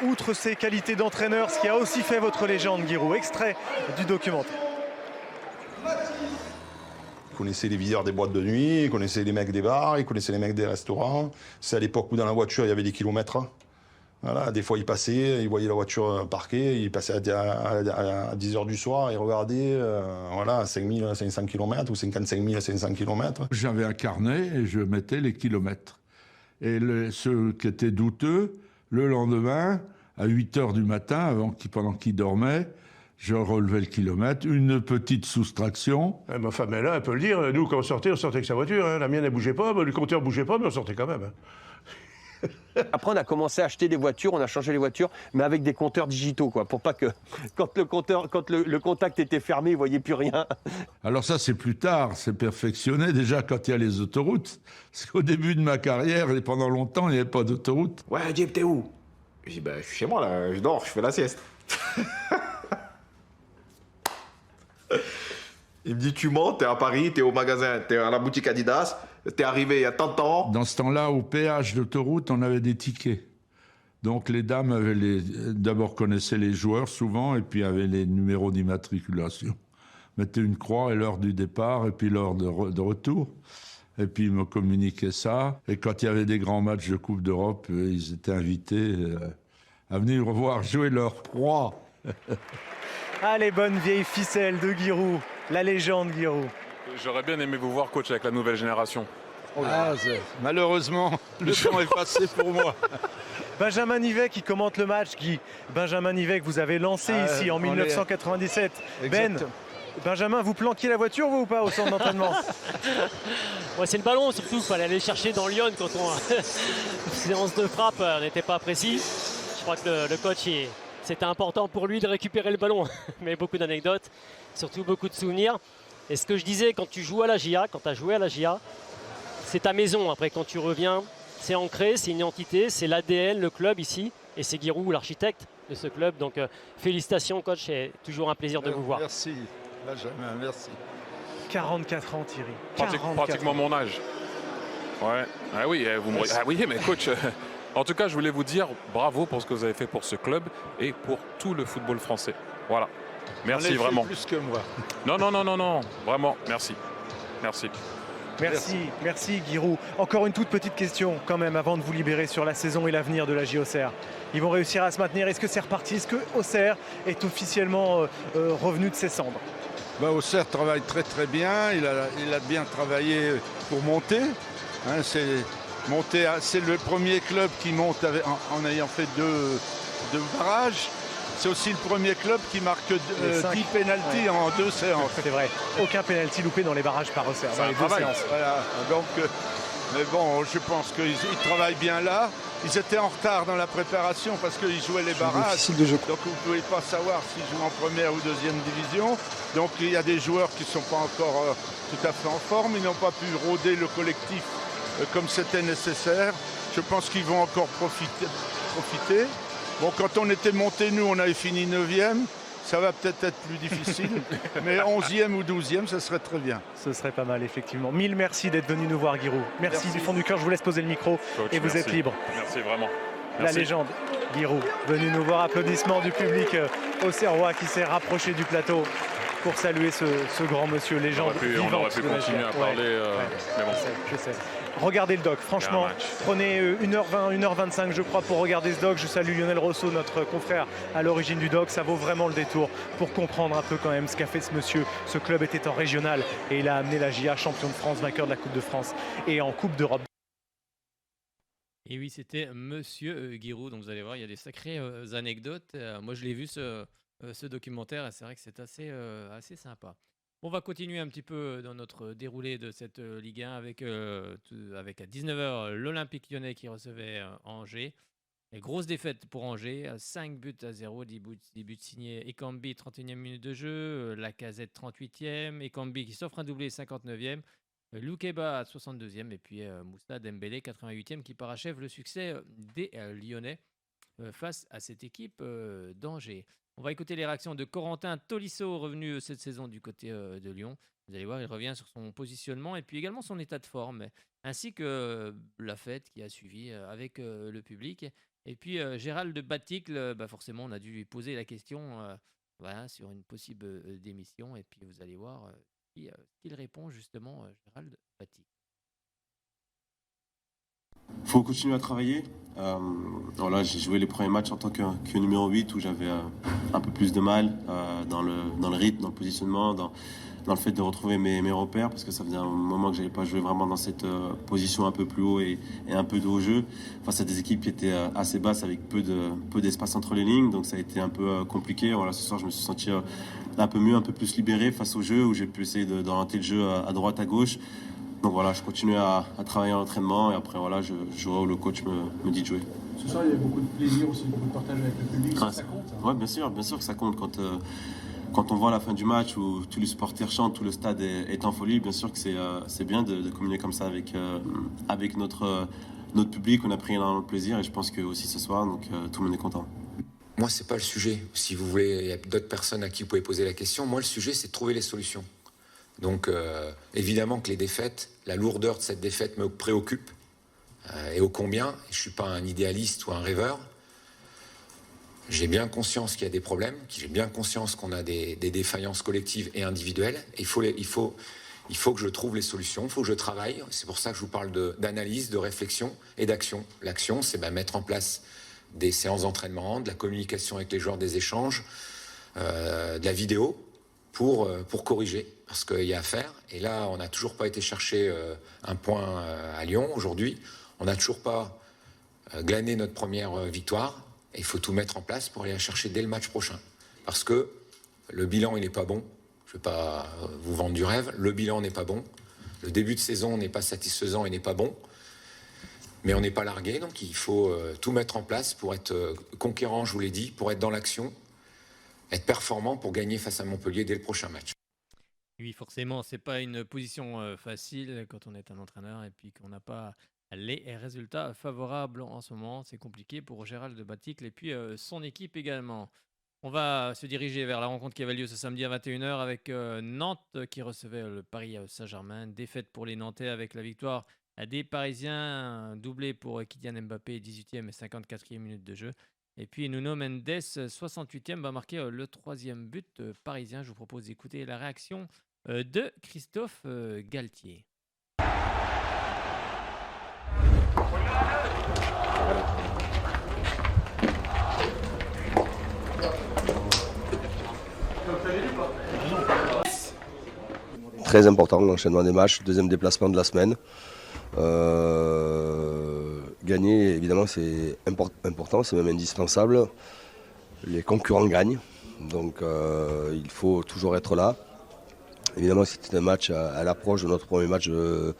Outre ses qualités d'entraîneur, ce qui a aussi fait votre légende, Giroud. Extrait du documentaire. Il connaissait les videurs des boîtes de nuit, il connaissait les mecs des bars, il connaissait les mecs des restaurants. C'est à l'époque où dans la voiture, il y avait des kilomètres. Voilà, des fois, il passait, il voyait la voiture parquée, il passait à 10h du soir, il regardait, voilà, 5500 km ou 55 500 km. J'avais un carnet et je mettais les kilomètres. Et ceux qui étaient douteux, le lendemain, à 8h du matin, pendant qu'il dormait, je relevais le kilomètre, une petite soustraction. Ma femme est là, elle peut le dire. Nous, quand on sortait avec sa voiture. Hein. La mienne, elle ne bougeait pas, le compteur ne bougeait pas, mais on sortait quand même. Hein. Après, on a commencé à acheter des voitures, on a changé les voitures, mais avec des compteurs digitaux, quoi, pour pas que, quand le contact était fermé, il ne voyait plus rien. Alors ça, c'est plus tard, c'est perfectionné, déjà quand il y a les autoroutes. Parce qu'au début de ma carrière, et pendant longtemps, il n'y avait pas d'autoroute. Ouais, Jim, t'es où? Je dis, je suis chez moi, là, je dors, je fais la sieste. Il me dit, tu mens, t'es à Paris, t'es au magasin, t'es à la boutique Adidas, t'es arrivé il y a tant de temps. Dans ce temps-là, au péage d'autoroute, on avait des tickets. Donc les dames avaient d'abord connaissaient les joueurs souvent, et puis avaient les numéros d'immatriculation. Mettaient une croix et l'heure du départ, et puis l'heure de retour. Et puis ils me communiquaient ça. Et quand il y avait des grands matchs de Coupe d'Europe, ils étaient invités à venir voir jouer leur proie. Ah, les bonnes vieilles ficelles de Giroud, la légende Giroud. J'aurais bien aimé vous voir, coach, avec la nouvelle génération. Malheureusement, le temps est passé pour moi. Benjamin Nivet qui commente le match. Guy, Benjamin Nivet que vous avez lancé ici en 1997. Exactement. Benjamin, vous planquiez la voiture, vous ou pas, au centre d'entraînement? C'est le ballon, surtout. Il fallait aller chercher dans Lyon quand séance de frappe, on n'était pas précis. Je crois que le coach, c'était important pour lui de récupérer le ballon. Mais beaucoup d'anecdotes, surtout beaucoup de souvenirs. Et ce que je disais, quand tu joues à la GIA, quand tu as joué à la GIA, c'est ta maison. Après, quand tu reviens, c'est ancré, c'est une identité, c'est l'ADN, le club ici. Et c'est Giroud, l'architecte de ce club. Donc, félicitations, coach. C'est toujours un plaisir de vous voir. Merci, Benjamin, merci. 44 ans, Thierry. Pratiquement mon âge. Ouais. Ah oui, ah oui, mais coach, en tout cas, je voulais vous dire bravo pour ce que vous avez fait pour ce club et pour tout le football français. Voilà. Merci vraiment. Plus que moi. Non. Vraiment, merci. Merci Giroud. Encore une toute petite question quand même avant de vous libérer sur la saison et l'avenir de la JOCR. Ils vont réussir à se maintenir. Est-ce que c'est reparti? Est-ce que Auxerre est officiellement revenu de ses cendres? Auxerre travaille très très bien. Il a bien travaillé pour monter. Hein, c'est le premier club qui monte en ayant fait deux barrages. C'est aussi le premier club qui marque 10 pénaltys en 2 séances. C'est vrai. Aucun pénalty loupé dans les barrages par Auxerre. Dans les 2 séances. Voilà. Donc, mais bon, je pense qu'ils travaillent bien là. Ils étaient en retard dans la préparation parce qu'ils jouaient les barrages. Donc vous ne pouvez pas savoir s'ils jouent en première ou deuxième division. Donc il y a des joueurs qui ne sont pas encore tout à fait en forme. Ils n'ont pas pu rôder le collectif comme c'était nécessaire. Je pense qu'ils vont encore profiter. Bon, quand on était monté, nous, on avait fini 9e. Ça va peut-être être plus difficile. Mais 11e ou 12e, ça serait très bien. Ce serait pas mal, effectivement. Mille merci d'être venu nous voir, Giroud. Merci du fond du cœur. Je vous laisse poser le micro. Coach, et vous êtes libre. Merci, vraiment. La légende, Giroud, venu nous voir. Applaudissements du public auxerrois qui s'est rapproché du plateau. pour saluer ce grand monsieur, légende. On aurait pu continuer à parler, mais bon. Je sais. Regardez le doc, franchement, prenez 1h20, 1h25 je crois pour regarder ce doc. Je salue Lionel Rosso, notre confrère à l'origine du doc. Ça vaut vraiment le détour pour comprendre un peu quand même ce qu'a fait ce monsieur. Ce club était en régional et il a amené la JA champion de France, vainqueur de la Coupe de France et en Coupe d'Europe. Et oui, c'était Monsieur Giroud. Donc vous allez voir, il y a des sacrées anecdotes. Moi, je l'ai vu ce documentaire et c'est vrai que c'est assez sympa. On va continuer un petit peu dans notre déroulé de cette Ligue 1 avec à 19h l'Olympique Lyonnais qui recevait Angers. Et grosse défaite pour Angers, 5-0, 10 buts signés Ekambi, 31e minute de jeu, Lacazette 38e, Ekambi qui s'offre un doublé 59e, Loukeba 62e et puis Moussa Dembélé 88e qui parachève le succès des Lyonnais face à cette équipe d'Angers. On va écouter les réactions de Corentin Tolisso, revenu cette saison du côté de Lyon. Vous allez voir, il revient sur son positionnement et puis également son état de forme, ainsi que la fête qui a suivi avec le public. Et puis Gérald Baticle, forcément, on a dû lui poser la question sur une possible démission. Et puis vous allez voir qu'il répond justement, Gérald Baticle. Il faut continuer à travailler. Voilà, j'ai joué les premiers matchs en tant que numéro 8 où j'avais un peu plus de mal dans le rythme, dans le positionnement, dans le fait de retrouver mes repères parce que ça faisait un moment que je n'avais pas joué vraiment dans cette position un peu plus haut et un peu de haut jeu face à des équipes qui étaient assez basses avec peu d'espace entre les lignes, donc ça a été un peu compliqué. Voilà, ce soir je me suis senti un peu mieux, un peu plus libéré face au jeu où j'ai pu essayer d'orienter le jeu à droite, à gauche. Donc voilà, je continue à travailler en entraînement et après voilà, je jouerai où le coach me dit de jouer. Ce soir, il y a beaucoup de plaisir aussi, beaucoup de partage avec le public, ça compte. Oui, bien sûr que ça compte. Quand on voit la fin du match où tous les supporters chantent, tout le stade est en folie, bien sûr que c'est bien de communier comme ça avec notre public. On a pris énormément de plaisir et je pense que aussi ce soir, donc tout le monde est content. Moi, c'est pas le sujet. Si vous voulez, il y a d'autres personnes à qui vous pouvez poser la question. Moi, le sujet, c'est de trouver les solutions. Donc, évidemment que les défaites, la lourdeur de cette défaite me préoccupe. Et ô combien, je ne suis pas un idéaliste ou un rêveur. J'ai bien conscience qu'il y a des problèmes, j'ai bien conscience qu'on a des défaillances collectives et individuelles. Et il faut que je trouve les solutions, il faut que je travaille. C'est pour ça que je vous parle d'analyse, de réflexion et d'action. L'action, c'est mettre en place des séances d'entraînement, de la communication avec les joueurs, des échanges, de la vidéo pour corriger. Parce qu'il y a à faire. Et là, on n'a toujours pas été chercher un point à Lyon aujourd'hui. On n'a toujours pas glané notre première victoire. Et il faut tout mettre en place pour aller la chercher dès le match prochain. Parce que le bilan, il n'est pas bon. Je ne vais pas vous vendre du rêve. Le bilan n'est pas bon. Le début de saison n'est pas satisfaisant et n'est pas bon. Mais on n'est pas largué. Donc il faut tout mettre en place pour être conquérant, je vous l'ai dit, pour être dans l'action, être performant pour gagner face à Montpellier dès le prochain match. Oui, forcément, c'est pas une position facile quand on est un entraîneur et puis qu'on n'a pas les résultats favorables en ce moment. C'est compliqué pour Gérald Baticle et puis son équipe également. On va se diriger vers la rencontre qui avait lieu ce samedi à 21h avec Nantes qui recevait le Paris Saint-Germain. Défaite pour les Nantais avec la victoire des Parisiens, doublé pour Kylian Mbappé, 18e et 54e minute de jeu. Et puis Nuno Mendes, 68e, va marquer le 3e but parisien. Je vous propose d'écouter la réaction de Christophe Galtier. Très important l'enchaînement des matchs, deuxième déplacement de la semaine. Gagner, évidemment, c'est important, c'est même indispensable. Les concurrents gagnent, donc il faut toujours être là. Évidemment, c'était un match à l'approche de notre premier match de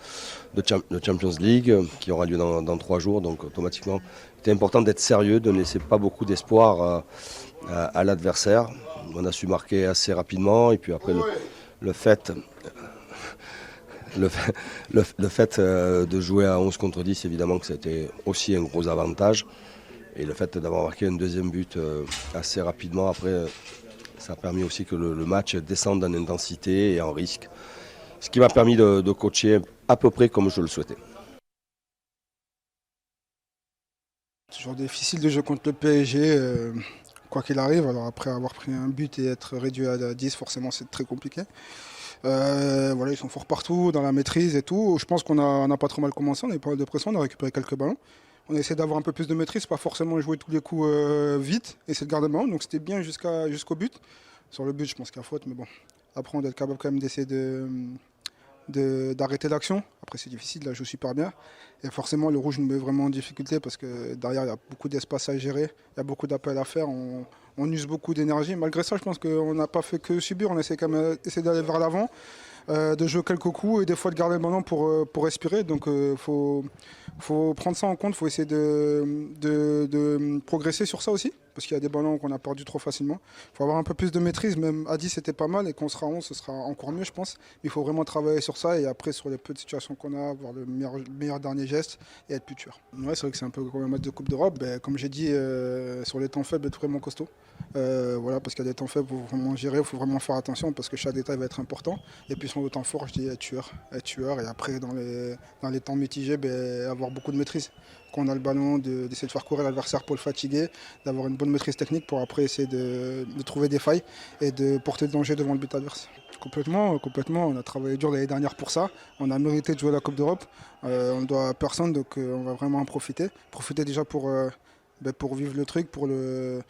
Champions League qui aura lieu dans 3 jours, donc automatiquement, c'était important d'être sérieux, de ne laisser pas beaucoup d'espoir à l'adversaire. On a su marquer assez rapidement et puis après le fait de jouer à 11 contre 10, évidemment que c'était aussi un gros avantage. Et le fait d'avoir marqué un deuxième but assez rapidement, après, ça a permis aussi que le match descende en intensité et en risque. Ce qui m'a permis de coacher à peu près comme je le souhaitais. Toujours difficile de jouer contre le PSG. quoi qu'il arrive. Alors après avoir pris un but et être réduit à 10, forcément c'est très compliqué. Voilà, ils sont forts partout, dans la maîtrise et tout. Je pense qu'on n'a pas trop mal commencé, on a eu pas mal de pression, on a récupéré quelques ballons. On a essayé d'avoir un peu plus de maîtrise, pas forcément jouer tous les coups vite, essayer de garder le ballon. Donc c'était bien jusqu'au but. Sur le but, je pense qu'il y a faute, mais bon. Après, on doit être capable quand même d'essayer d'arrêter l'action. Après, c'est difficile, là, je joue super bien. Et forcément, le rouge nous met vraiment en difficulté parce que derrière, il y a beaucoup d'espace à gérer, il y a beaucoup d'appels à faire. On use beaucoup d'énergie. Malgré ça, je pense qu'on n'a pas fait que subir. On essaie quand même d'aller vers l'avant, de jouer quelques coups et des fois de garder le ballon pour respirer. Donc, faut prendre ça en compte. Il faut essayer de progresser sur ça aussi. Parce qu'il y a des ballons qu'on a perdus trop facilement. Il faut avoir un peu plus de maîtrise. Même à 10, c'était pas mal. Et qu'on sera à 11, ce sera encore mieux, je pense. Mais il faut vraiment travailler sur ça. Et après, sur les peu de situations qu'on a, avoir le meilleur dernier geste et être plus tueur. Ouais, c'est vrai que c'est un peu comme un match de Coupe d'Europe. Comme j'ai dit, sur les temps faibles, être vraiment costaud. Voilà, parce qu'il y a des temps faibles, il faut vraiment gérer, il faut vraiment faire attention. Parce que chaque détail va être important. Et puis sur le temps fort, je dis être tueur. Et après, dans les temps mitigés, avoir beaucoup de maîtrise. Quand on a le ballon, d'essayer de faire courir l'adversaire pour le fatiguer, d'avoir une bonne maîtrise technique pour après essayer de trouver des failles et de porter le danger devant le but adverse. Complètement. On a travaillé dur l'année dernière pour ça. On a mérité de jouer la Coupe d'Europe. On ne doit à personne, donc on va vraiment en profiter. Profiter déjà pour vivre le truc, pour le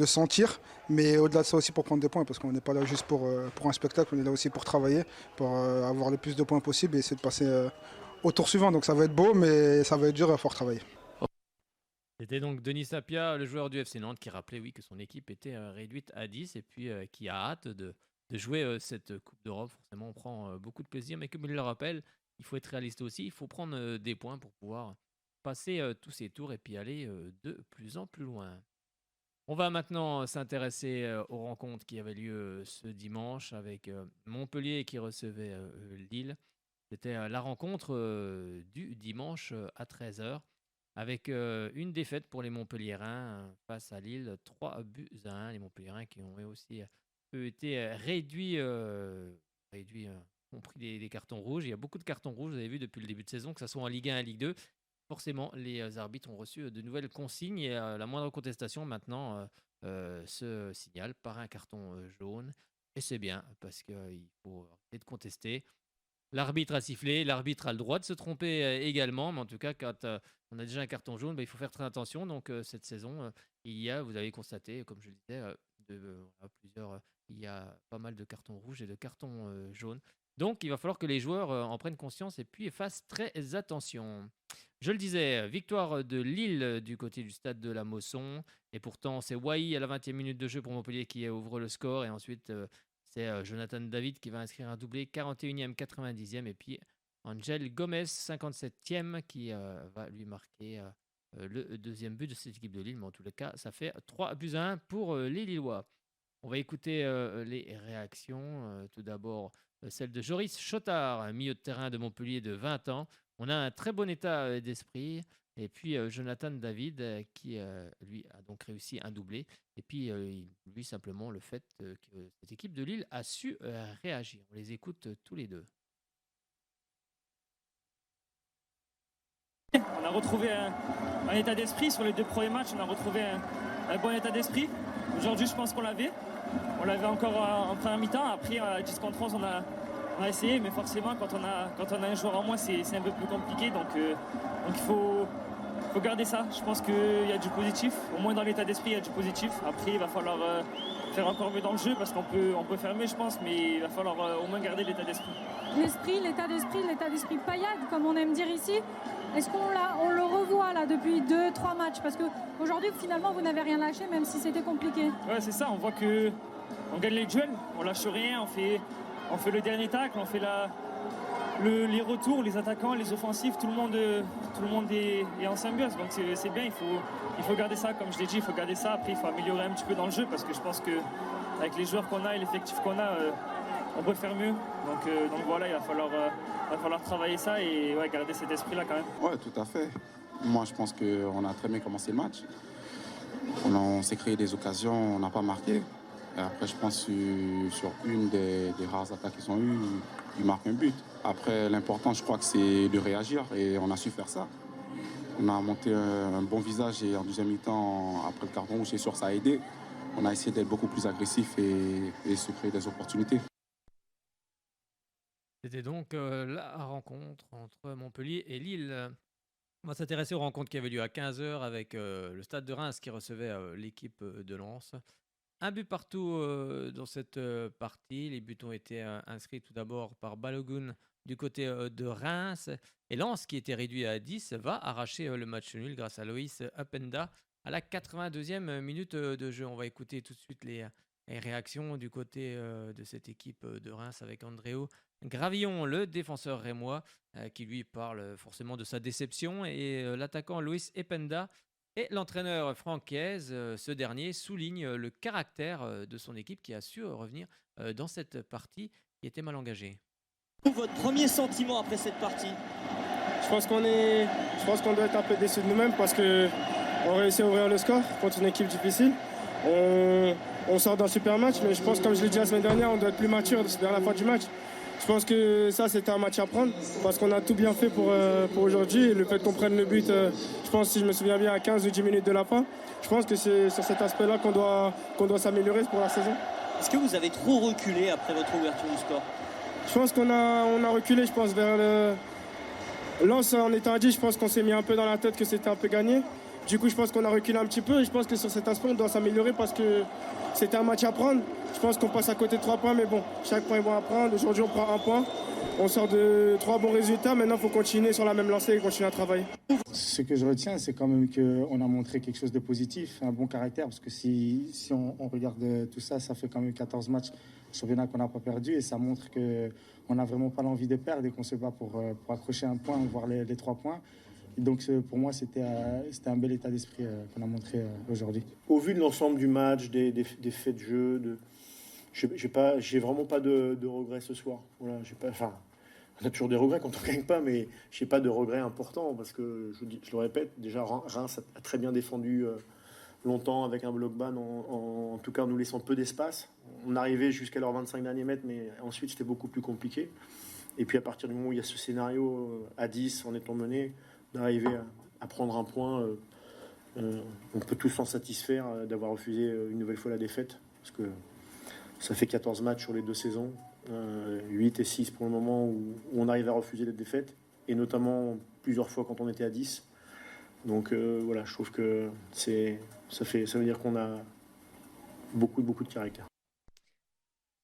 sentir, mais au-delà de ça aussi pour prendre des points, parce qu'on n'est pas là juste pour un spectacle, on est là aussi pour travailler, pour avoir le plus de points possible et essayer de passer au tour suivant. Donc ça va être beau, mais ça va être dur et à fort travailler. C'était donc Denis Sapia, le joueur du FC Nantes, qui rappelait que son équipe était réduite à 10 et puis qui a hâte de jouer cette Coupe d'Europe. Forcément, on prend beaucoup de plaisir, mais comme il le rappelle, il faut être réaliste aussi, il faut prendre des points pour pouvoir passer tous ces tours et puis aller de plus en plus loin. On va maintenant s'intéresser aux rencontres qui avaient lieu ce dimanche avec Montpellier qui recevait Lille. C'était la rencontre du dimanche à 13h avec une défaite pour les Montpelliérains face à Lille, 3-1. Les Montpelliérains qui ont aussi été réduits, ont pris des cartons rouges. Il y a beaucoup de cartons rouges, vous avez vu depuis le début de saison, que ce soit en Ligue 1 et en Ligue 2. Forcément, les arbitres ont reçu de nouvelles consignes et la moindre contestation maintenant se signale par un carton jaune. Et c'est bien parce qu'il faut arrêter de contester. L'arbitre a sifflé, l'arbitre a le droit de se tromper également, mais en tout cas, quand on a déjà un carton jaune, il faut faire très attention. Donc cette saison, vous avez constaté, comme je le disais, il y a pas mal de cartons rouges et de cartons jaunes. Donc il va falloir que les joueurs en prennent conscience et puis fassent très attention. Je le disais, victoire de Lille du côté du stade de la Mosson. Et pourtant, c'est Wai à la 20e minute de jeu pour Montpellier qui ouvre le score. Et ensuite, c'est Jonathan David qui va inscrire un doublé, 41e, 90e. Et puis Angel Gomez, 57e, qui va lui marquer le deuxième but de cette équipe de Lille. Mais en tous les cas, ça fait 3-1 pour les Lillois. On va écouter les réactions. Tout d'abord, celle de Joris Chotard, milieu de terrain de Montpellier de 20 ans. On a un très bon état d'esprit. Et puis Jonathan David qui, lui, a donc réussi un doublé. Et puis, lui, simplement, le fait que cette équipe de Lille a su réagir. On les écoute tous les deux. On a retrouvé un état d'esprit. Sur les deux premiers matchs, on a retrouvé un bon état d'esprit. Aujourd'hui, je pense qu'on l'avait. On l'avait encore en première mi-temps. Après, à 10 contre 11, on a essayé. Mais forcément, quand on a un joueur en moins, c'est un peu plus compliqué. Donc il faut garder ça. Je pense qu'il y a du positif. Au moins dans l'état d'esprit, il y a du positif. Après, il va falloir faire encore mieux dans le jeu parce qu'on peut faire mieux, je pense. Mais il va falloir au moins garder l'état d'esprit. L'état d'esprit paillade, comme on aime dire ici. Est-ce qu'on le revoit là depuis 2-3 matchs? Parce qu'aujourd'hui, finalement, vous n'avez rien lâché, même si c'était compliqué. Ouais, c'est ça. On voit qu'on gagne les duels. On lâche rien. On fait le dernier tacle. On fait les retours, les attaquants, les offensifs. Tout le monde est en symbiose. Donc c'est bien. Il faut garder ça. Comme je l'ai dit, il faut garder ça. Après, il faut améliorer un petit peu dans le jeu parce que je pense qu'avec les joueurs qu'on a et l'effectif qu'on a, on peut faire mieux. Donc voilà, il va falloir travailler ça et garder cet esprit-là quand même. Ouais, tout à fait. Moi, je pense qu'on a très bien commencé le match. On s'est créé des occasions, on n'a pas marqué. Et après, je pense sur une des rares attaques qu'ils ont eues, ils marquent un but. Après, l'important, je crois que c'est de réagir et on a su faire ça. On a monté un bon visage et en deuxième mi-temps, après le carton rouge, c'est sûr ça a aidé. On a essayé d'être beaucoup plus agressif et se créer des opportunités. C'était donc la rencontre entre Montpellier et Lille. On va s'intéresser aux rencontres qui avaient lieu à 15h avec le Stade de Reims qui recevait l'équipe de Lens. Un but partout dans cette partie. Les buts ont été inscrits tout d'abord par Balogun du côté de Reims. Et Lens, qui était réduit à 10, va arracher le match nul grâce à Loïs Appenda à la 82e minute de jeu. On va écouter tout de suite les réactions du côté de cette équipe de Reims avec Andréo Gravillon, le défenseur rémois, qui lui parle forcément de sa déception, et l'attaquant Loïs Appenda et l'entraîneur Francaise. Ce dernier souligne le caractère de son équipe qui a su revenir dans cette partie qui était mal engagée. Votre premier sentiment après cette partie? Je pense qu'on doit être un peu déçus de nous-mêmes parce qu'on réussit à ouvrir le score contre une équipe difficile. On sort d'un super match, mais je pense, comme je l'ai dit la semaine dernière, on doit être plus mature vers la fin du match. Je pense que ça, c'était un match à prendre parce qu'on a tout bien fait pour aujourd'hui. Et le fait qu'on prenne le but, je pense, si je me souviens bien, à 15 ou 10 minutes de la fin, je pense que c'est sur cet aspect-là qu'on doit s'améliorer pour la saison. Est-ce que vous avez trop reculé après votre ouverture du score? Je pense qu'on a reculé, je pense, vers le Lens en étant à 10. Je pense qu'on s'est mis un peu dans la tête que c'était un peu gagné. Du coup, je pense qu'on a reculé un petit peu et je pense que sur cet aspect, on doit s'améliorer parce que c'était un match à prendre. Je pense qu'on passe à côté de 3 points, mais bon, chaque point est bon à prendre. Aujourd'hui, on prend 1 point. On sort de 3 bons résultats. Maintenant, il faut continuer sur la même lancée et continuer à travailler. Ce que je retiens, c'est quand même qu'on a montré quelque chose de positif, un bon caractère, parce que si on regarde tout ça, ça fait quand même 14 matchs championnat qu'on n'a pas perdu et ça montre qu'on n'a vraiment pas l'envie de perdre et qu'on se bat pour accrocher un point, voire les 3 points. Et donc pour moi, c'était un bel état d'esprit qu'on a montré aujourd'hui. Au vu de l'ensemble du match, des faits de jeu, j'ai vraiment pas de regrets ce soir. Voilà, on a toujours des regrets quand on ne gagne pas, mais j'ai pas de regrets importants parce que, je le répète, déjà Reims a très bien défendu longtemps avec un bloc bas, en tout cas en nous laissant peu d'espace. On arrivait jusqu'à leurs 25 derniers mètres, mais ensuite c'était beaucoup plus compliqué. Et puis à partir du moment où il y a ce scénario à 10 en étant mené, d'arriver à prendre un point, on peut tous s'en satisfaire d'avoir refusé une nouvelle fois la défaite, parce que ça fait 14 matchs sur les 2 saisons, 8 et 6 pour le moment où on arrive à refuser les défaites, et notamment plusieurs fois quand on était à 10. Donc voilà, je trouve que ça veut dire qu'on a beaucoup de caractère.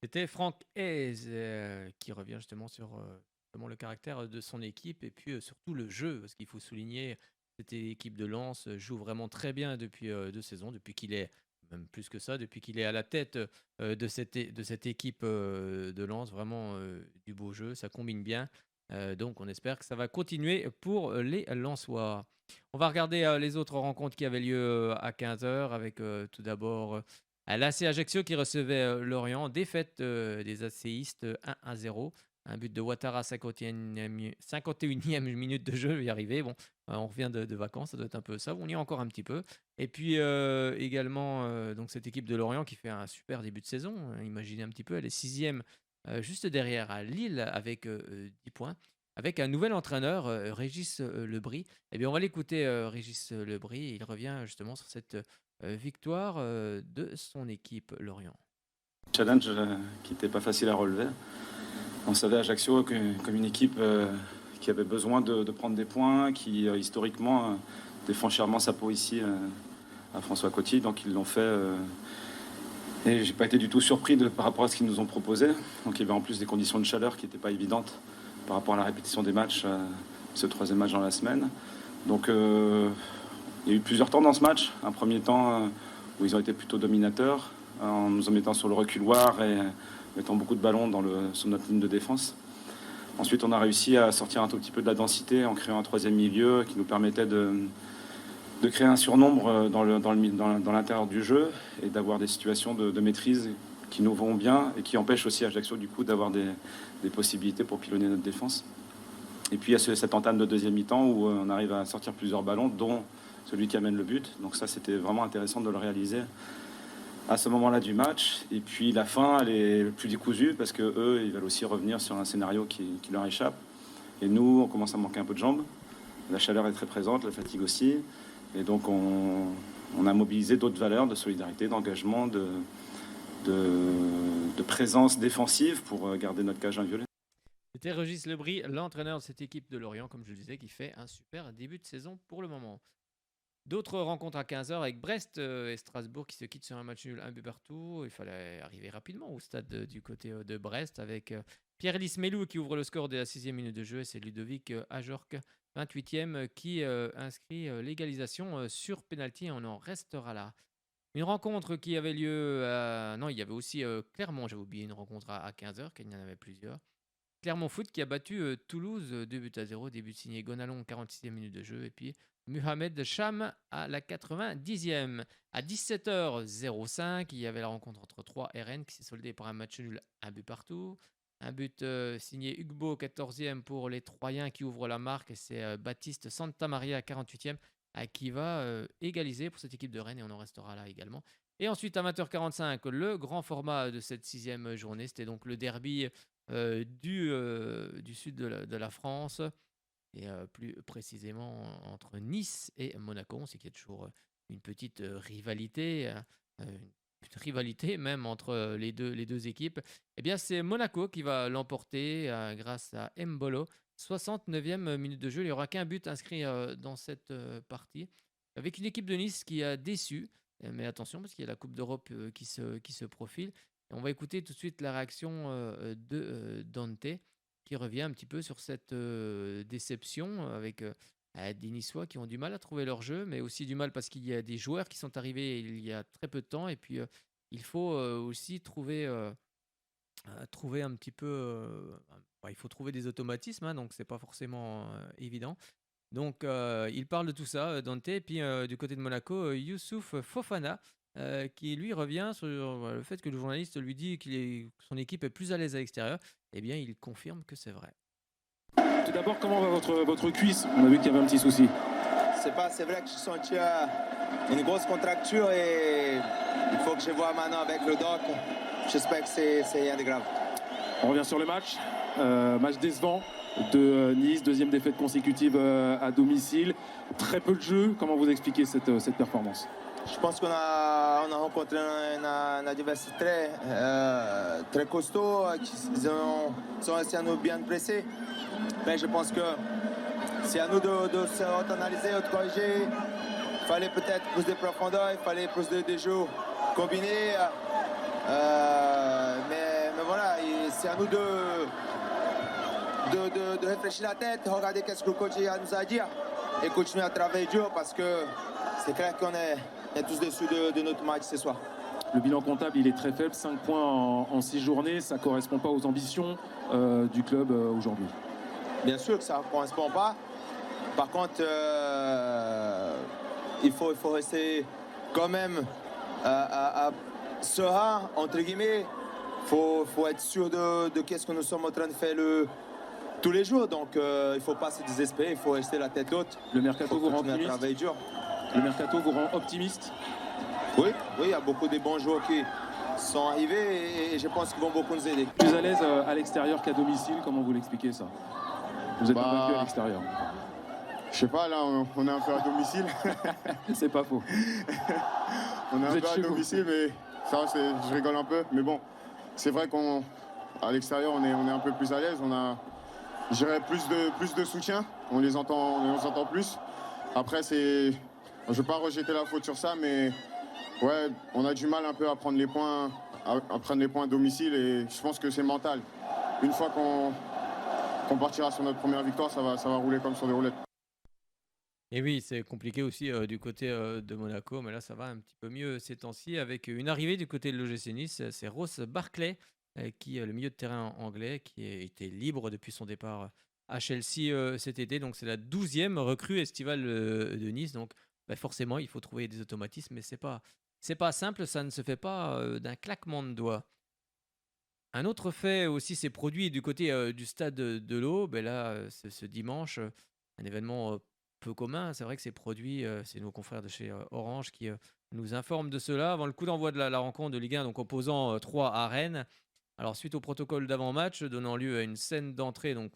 C'était Franck Hez qui revient justement sur le caractère de son équipe et puis surtout le jeu, parce qu'il faut souligner, cette équipe de Lens joue vraiment très bien depuis 2 saisons, depuis qu'il est, même plus que ça, depuis qu'il est à la tête de cette équipe de Lens, vraiment du beau jeu, ça combine bien, donc on espère que ça va continuer pour les Lensois. On va regarder les autres rencontres qui avaient lieu à 15h avec tout d'abord l'AC Ajaccio qui recevait Lorient, défaite des ACistes 1-0. Un but de Ouattara, 51e minute de jeu, je vais y arriver. Bon, on revient de vacances, ça doit être un peu ça. On y est encore un petit peu. Et puis également, donc cette équipe de Lorient qui fait un super début de saison. Imaginez un petit peu, elle est 6e juste derrière à Lille avec 10 points. Avec un nouvel entraîneur, Régis Lebris. Eh bien, on va l'écouter, Régis Lebris. Il revient justement sur cette victoire de son équipe Lorient. Challenge qui n'était pas facile à relever. On savait Ajaccio comme une équipe qui avait besoin de prendre des points, qui historiquement défend chèrement sa peau ici à François Coty, donc ils l'ont fait. Et j'ai pas été du tout surpris par rapport à ce qu'ils nous ont proposé. Donc il y avait en plus des conditions de chaleur qui n'étaient pas évidentes par rapport à la répétition des matchs, ce 3e match dans la semaine. Donc il y a eu plusieurs temps dans ce match. Un premier temps où ils ont été plutôt dominateurs, en nous en mettant sur le reculoir et mettant beaucoup de ballons sur notre ligne de défense. Ensuite, on a réussi à sortir un tout petit peu de la densité en créant un 3e milieu qui nous permettait de créer un surnombre dans l'intérieur du jeu et d'avoir des situations de maîtrise qui nous vont bien et qui empêchent aussi Ajaccio du coup d'avoir des possibilités pour pilonner notre défense. Et puis il y a cette entame de 2e mi-temps où on arrive à sortir plusieurs ballons, dont celui qui amène le but. Donc ça, c'était vraiment intéressant de le réaliser à ce moment-là du match. Et puis la fin, elle est plus décousue parce que eux, ils veulent aussi revenir sur un scénario qui leur échappe. Et nous, on commence à manquer un peu de jambes. La chaleur est très présente, la fatigue aussi. Et donc on a mobilisé d'autres valeurs de solidarité, d'engagement, de présence défensive pour garder notre cage inviolée. C'était Régis Lebris, l'entraîneur de cette équipe de Lorient, comme je le disais, qui fait un super début de saison pour le moment. D'autres rencontres à 15h avec Brest et Strasbourg qui se quittent sur un match nul 1 but partout. Il fallait arriver rapidement au stade du côté de Brest avec Pierre-Ellis Melou qui ouvre le score dès la 6e minute de jeu et c'est Ludovic Ajorc, 28e, qui inscrit l'égalisation sur pénalty. On en restera là. Une rencontre qui avait lieu non, il y avait aussi Clermont, j'avais oublié une rencontre à 15h, qu'il y en avait plusieurs. Clermont Foot qui a battu Toulouse 2-0, début signé Gonalon, 46e minute de jeu, et puis Mohamed Cham à la 90e. À 17h05, il y avait la rencontre entre 3 et Rennes qui s'est soldée par un match nul, un but partout. Un but signé Ugbo, 14e pour les Troyens qui ouvrent la marque, et c'est Baptiste Santamaria, 48e, qui va égaliser pour cette équipe de Rennes, et on en restera là également. Et ensuite, à 20h45, le grand format de cette 6e journée, c'était donc le derby du sud de la France, et plus précisément entre Nice et Monaco. On sait qu'il y a toujours une petite rivalité, même entre les deux équipes. Eh bien, c'est Monaco qui va l'emporter grâce à Mbolo. 69e minute de jeu, il n'y aura qu'un but inscrit dans cette partie, avec une équipe de Nice qui a déçu. Mais attention, parce qu'il y a la Coupe d'Europe qui se profile. Et on va écouter tout de suite la réaction de Dante, qui revient un petit peu sur cette déception avec des Niçois qui ont du mal à trouver leur jeu, mais aussi du mal parce qu'il y a des joueurs qui sont arrivés il y a très peu de temps. Et puis, il faut aussi trouver un petit peu... il faut trouver des automatismes, hein, donc c'est pas forcément évident. Donc, il parle de tout ça, Dante. Et puis, du côté de Monaco, Youssouf Fofana, qui lui revient sur le fait que le journaliste lui dit que son équipe est plus à l'aise à l'extérieur. Eh bien, il confirme que c'est vrai. Tout d'abord, comment va votre cuisse? On a vu qu'il y avait un petit souci. C'est vrai que j'ai senti une grosse contracture et il faut que je vois maintenant avec le doc. J'espère que c'est rien de grave. On revient sur le match. Match décevant de Nice, deuxième défaite consécutive à domicile. Très peu de jeu. Comment vous expliquez cette performance? Je pense qu'on a rencontré un adversaire très costaud, qui sont restés à nous bien pressés. Mais je pense que c'est à nous de se analyser, de corriger. Il fallait peut-être plus de profondeur, il fallait plus de jeux combinés. Mais voilà, c'est à nous de réfléchir la tête, regarder qu'est-ce que le coach nous a à dire et continuer à travailler dur parce que c'est clair qu'on est tous déçus de notre match ce soir. Le bilan comptable, il est très faible, 5 points en 6 journées, ça ne correspond pas aux ambitions du club aujourd'hui. Bien sûr que ça ne correspond pas. Par contre, il faut rester quand même serein, entre guillemets. Il faut être sûr de qu'est-ce que nous sommes en train de faire tous les jours. Donc, il ne faut pas se désespérer, il faut rester la tête haute. Le mercato vous rend optimiste? Le mercato vous rend optimiste? Oui, il y a beaucoup de bons joueurs qui sont arrivés et je pense qu'ils vont beaucoup nous aider. Plus à l'aise à l'extérieur qu'à domicile, comment vous l'expliquez ça? Vous êtes convaincu à l'extérieur? Je sais pas, là on est un peu à domicile. C'est pas faux. On est un peu à domicile, mais ça je rigole un peu. Mais bon, c'est vrai qu'à l'extérieur on est un peu plus à l'aise. On a, je dirais, plus de soutien. On les entend plus. Après, je ne veux pas rejeter la faute sur ça, mais ouais, on a du mal un peu à prendre les points à domicile et je pense que c'est mental. Une fois qu'on partira sur notre première victoire, ça va rouler comme sur des roulettes. Et oui, c'est compliqué aussi du côté de Monaco, mais là ça va un petit peu mieux ces temps-ci avec une arrivée du côté de l'OGC Nice, c'est Ross Barclay, qui le milieu de terrain anglais, qui était libre depuis son départ à Chelsea cet été, donc c'est la 12e recrue estivale de Nice, donc forcément il faut trouver des automatismes, mais c'est pas simple, ça ne se fait pas d'un claquement de doigts. Un autre fait aussi s'est produit du côté du stade de l'Eau, là ce dimanche, un événement peu commun, c'est vrai que c'est produit, c'est nos confrères de chez Orange qui nous informent de cela avant le coup d'envoi de la rencontre de Ligue 1, donc opposant 3 à Rennes. Alors suite au protocole d'avant-match donnant lieu à une scène d'entrée, donc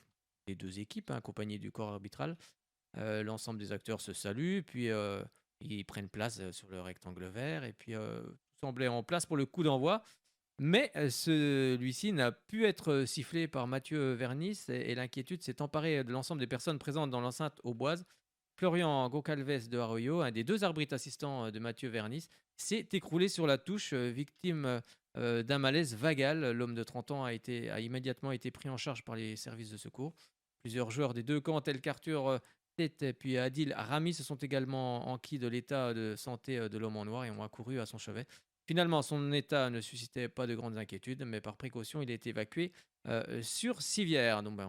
les deux équipes accompagnées du corps arbitral, L'ensemble des acteurs se saluent, puis ils prennent place sur le rectangle vert, et puis tout semblait en place pour le coup d'envoi. Mais celui-ci n'a pu être sifflé par Mathieu Vernis, et l'inquiétude s'est emparée de l'ensemble des personnes présentes dans l'enceinte auboise. Florian Goncalves de Arroyo, un des 2 arbitres assistants de Mathieu Vernis, s'est écroulé sur la touche, victime d'un malaise vagal. L'homme de 30 ans a immédiatement été pris en charge par les services de secours. Plusieurs joueurs des 2 camps, tels qu'Arthur Tête et puis Adil Rami, se sont également enquis de l'état de santé de l'homme en noir et ont accouru à son chevet. Finalement, son état ne suscitait pas de grandes inquiétudes, mais par précaution, il a été évacué sur civière. Donc,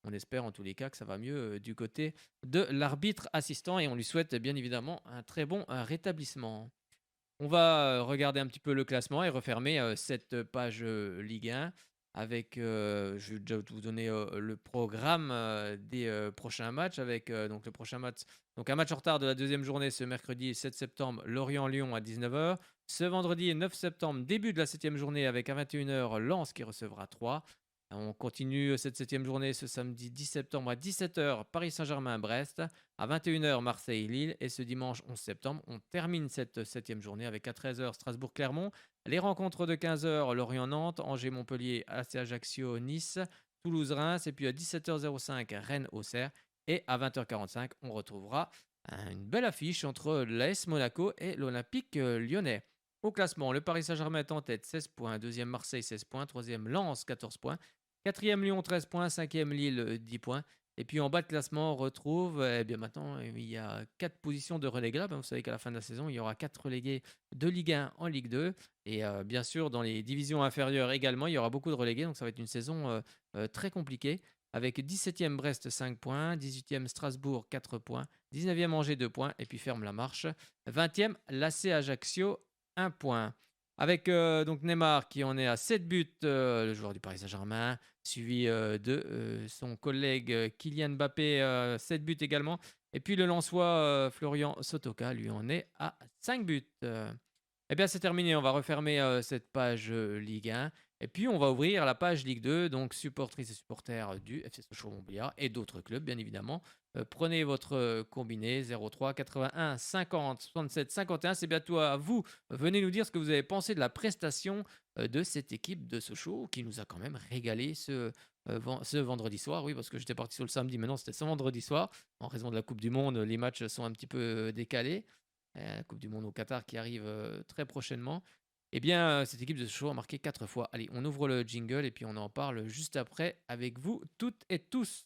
on espère en tous les cas que ça va mieux du côté de l'arbitre assistant, et on lui souhaite bien évidemment un très bon rétablissement. On va regarder un petit peu le classement et refermer cette page Ligue 1 avec, je vais déjà vous donner le programme des prochains matchs, avec donc le prochain match, donc un match en retard de la 2e journée ce mercredi 7 septembre, Lorient-Lyon à 19h. Ce vendredi 9 septembre, début de la 7e journée avec à 21h Lens qui recevra 3. On continue cette 7e journée ce samedi 10 septembre à 17h, Paris Saint-Germain-Brest, à 21h Marseille-Lille, et ce dimanche 11 septembre, on termine cette 7e journée avec à 13h Strasbourg-Clermont, les rencontres de 15h Lorient-Nantes, Angers-Montpellier, AC Ajaccio-Nice, Toulouse-Reims, et puis à 17h05 Rennes-Auxerre, et à 20h45 on retrouvera une belle affiche entre l'AS Monaco et l'Olympique lyonnais. Au classement, le Paris Saint-Germain est en tête, 16 points, 2e Marseille 16 points, 3e Lens 14 points, 4e Lyon 13 points, 5e Lille 10 points. Et puis en bas de classement, on retrouve, maintenant, il y a 4 positions de relégables. Vous savez qu'à la fin de la saison, il y aura 4 relégués de Ligue 1 en Ligue 2. Et bien sûr, dans les divisions inférieures également, il y aura beaucoup de relégués. Donc ça va être une saison très compliquée. Avec 17e Brest 5 points, 18e Strasbourg 4 points, 19e Angers 2 points. Et puis ferme la marche, 20e l'AC Ajaccio 1 point. Avec donc Neymar qui en est à 7 buts, le joueur du Paris Saint-Germain, suivi de son collègue Kylian Mbappé, 7 buts également. Et puis le Lensois Florian Sotoka, lui en est à 5 buts. Eh bien c'est terminé, on va refermer cette page Ligue 1. Et puis on va ouvrir la page Ligue 2, donc supportrices et supporters du FC Sochaux-Montbéliard et d'autres clubs bien évidemment. Prenez votre combiné 03 81 50 67 51. C'est bientôt à vous. Venez nous dire ce que vous avez pensé de la prestation de cette équipe de Sochaux qui nous a quand même régalé ce vendredi soir. Oui, parce que j'étais parti sur le samedi, maintenant c'était ce vendredi soir. En raison de la Coupe du Monde, les matchs sont un petit peu décalés. La Coupe du Monde au Qatar qui arrive très prochainement. Eh bien, cette équipe de Sochaux a marqué 4 fois. Allez, on ouvre le jingle et puis on en parle juste après avec vous toutes et tous.